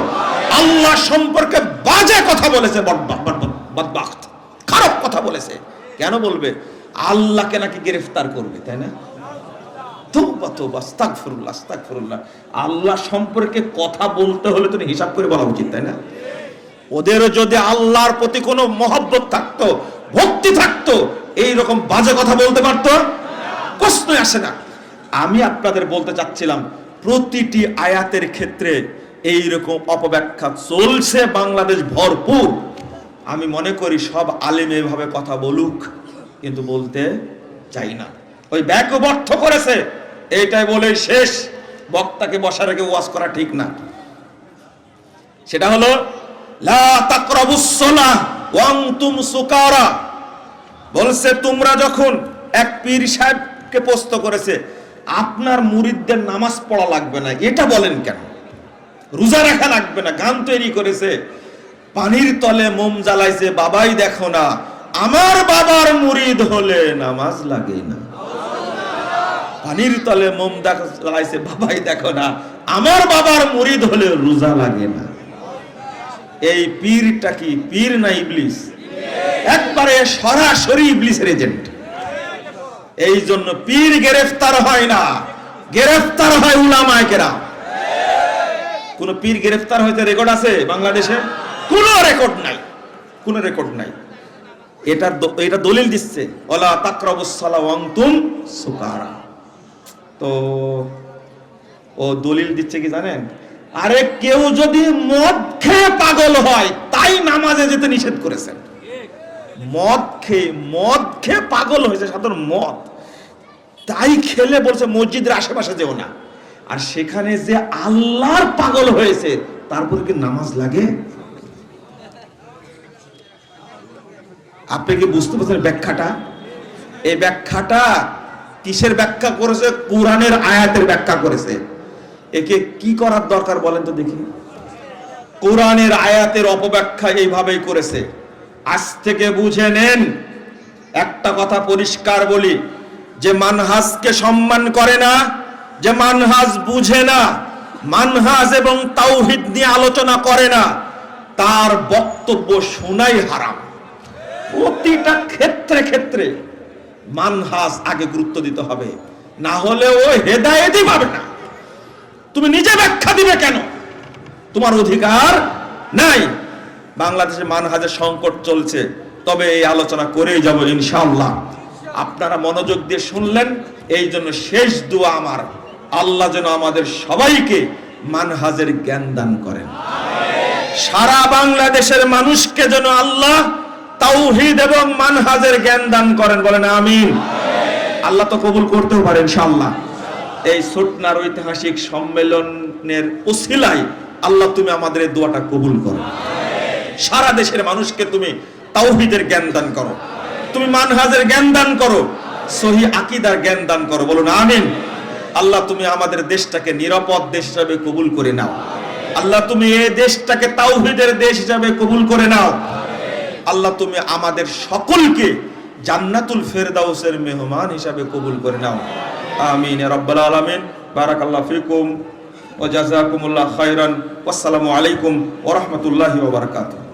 আল্লাহ সম্পর্কে বাজে কথা বলেছে, বদবাখত, খারাপ কথা বলেছে। কেন বলবে? আল্লাহকে নাকি গ্রেফতার করবে, তাই না? তওবা তওবা, আস্তাগফিরুল্লাহ আস্তাগফিরুল্লাহ। আল্লাহ সম্পর্কে কথা বলতে হলে তো হিসাব করে বলা উচিত, তাই না? ওদের যদি আল্লাহর প্রতি কোনো মহব্বত থাকতো, ভক্তি থাকতো, এই রকম বাজে কথা বলতে পারতো? প্রশ্নই আসে না। আমি আপনাদের বলতে চাচ্ছিলাম, প্রতিটি আয়াতের ক্ষেত্রে এই রকম অপব্যাখ্যা চলছে, বাংলাদেশ ভরপুর। আমি মনে করি সব আলেম এভাবে কথা বলুক, কিন্তু বলতে চাই না। ওই ব্যাকআপ অর্থ করেছে, এইটাই বলে শেষ। বক্তাকে বসা রেখে ওয়াজ করা ঠিক না। সেটা হলো লা তাকরাবুস সালাহ ওয়া আনতুম সুকারা। বলছে তোমরা যখন, এক পীর সাহেবকে প্রশ্ন করেছে, আপনার মুরিদদের নামাজ পড়া লাগবে না, এটা বলেন কেন? রোজা রাখা লাগবে না, গান তৈরি করেছে, পানির তলে মোম জ্বালাইছে, বাবাই দেখো না। আমার বাবার মুরিদ হলে নামাজ লাগে না। পানির তলে মোম জ্বালাইছে, বাবাই দেখো না। আমার বাবার মুরিদ হলে রোজা লাগে না। এই পীরটা কি পীর না ইবলিস? একবারে সরাসরি ইবলিসের এজেন্ট। এই জন্য পীর গ্রেফতার হয় না, গ্রেফতার হয় উলামায়ে কেরাম। কোন পীর গ্রেফতার হইতে রেকর্ড আছে বাংলাদেশে? কোনো রেকর্ড নাই, কোনো রেকর্ড নাই। এটা দলিল দিচ্ছে, ওয়ালা তাকরাবুস সালাহ ওয়া আনতুম সুকারা। তো ও দলিল দিচ্ছে কি জানেন? আরে কেউ যদি মদ খেয়ে পাগল হয়, তাই নামাজে যেতে নিষেধ করেছেন। মদ খেয়ে পাগল হয়েছে, সাধারণ মদ, তাই খেলে বলছে মসজিদের আশেপাশে যেও না। আর সেখানে যে আল্লাহর পাগল হয়েছে, তারপরে কি নামাজ লাগে? আপনি কি বুঝতে পারছেন ব্যাখ্যাটা? এই ব্যাখ্যাটা কিসের ব্যাখ্যা করেছে? কোরআনের আয়াতের ব্যাখ্যা করেছে। একে কি করার দরকার বলেন তো দেখি? কোরআনের আয়াতের অপব্যাখ্যা এইভাবেই করেছে। আজ থেকে বুঝে নেন, একটা কথা পরিষ্কার বলি, যে মানহাজকে সম্মান করে না, যে মানহাজ বুঝে না, মানহাজ এবং তাওহীদ নিয়ে আলোচনা করে না, তার বক্তব্য শোনাই হারাম। প্রতিটা ক্ষেত্রে ক্ষেত্রে মানহাজ আগে গুরুত্ব দিতে হবে, না হলে ও হেদায়েতই পাবে না। তুমি নিজে ব্যাখ্যা দিবে কেন? তোমার অধিকার নাই। বাংলাদেশে মানহাজের সংকট চলছে, তবে এই আলোচনা করেই যাব ইনশাআল্লাহ। আপনারা মনোযোগ দিয়ে শুনলেন, এই জন্য শেষ দোয়া আমার, আল্লাহ যেন আমাদের সবাইকে মানহাজের জ্ঞান দান করেন। সারা বাংলাদেশের মানুষকে যেন আল্লাহ তাওহীদ এবং মানহাজের জ্ঞান দান করেন, বলেন আমিন। আল্লাহ তো কবুল করতেও পারেন ইনশাআল্লাহ। এই ছোটনার ঐতিহাসিক সম্মেলনের উসিলায় আল্লাহ তুমি আমাদের এই দোয়াটা কবুল করো। সারা দেশের মানুষকে তুমি তাওহীদের জ্ঞান দান করো, তুমি মানহাজের জ্ঞান দান করো, সহি আকীদার জ্ঞান দান করো, বলুন আমিন। আল্লাহ তুমি আমাদের দেশটাকে নিরাপদ দেশ হিসাবে কবুল করে নাও। আল্লাহ তুমি এই দেশটাকে তাওহীদের দেশ হিসাবে কবুল করে নাও। আল্লাহ তুমি আমাদের সকলকে জান্নাতুল ফেরদাউসের মেহমান হিসাবে কবুল করে নাও। আমিন ইয়া রাব্বাল আলামিন। বারাকাল্লাহু ফিকুম ওয়া জাযাকুমুল্লাহু খাইরান। ওয়াসসালামু আলাইকুম ওয়া রাহমাতুল্লাহি ওয়া বারাকাতুহু।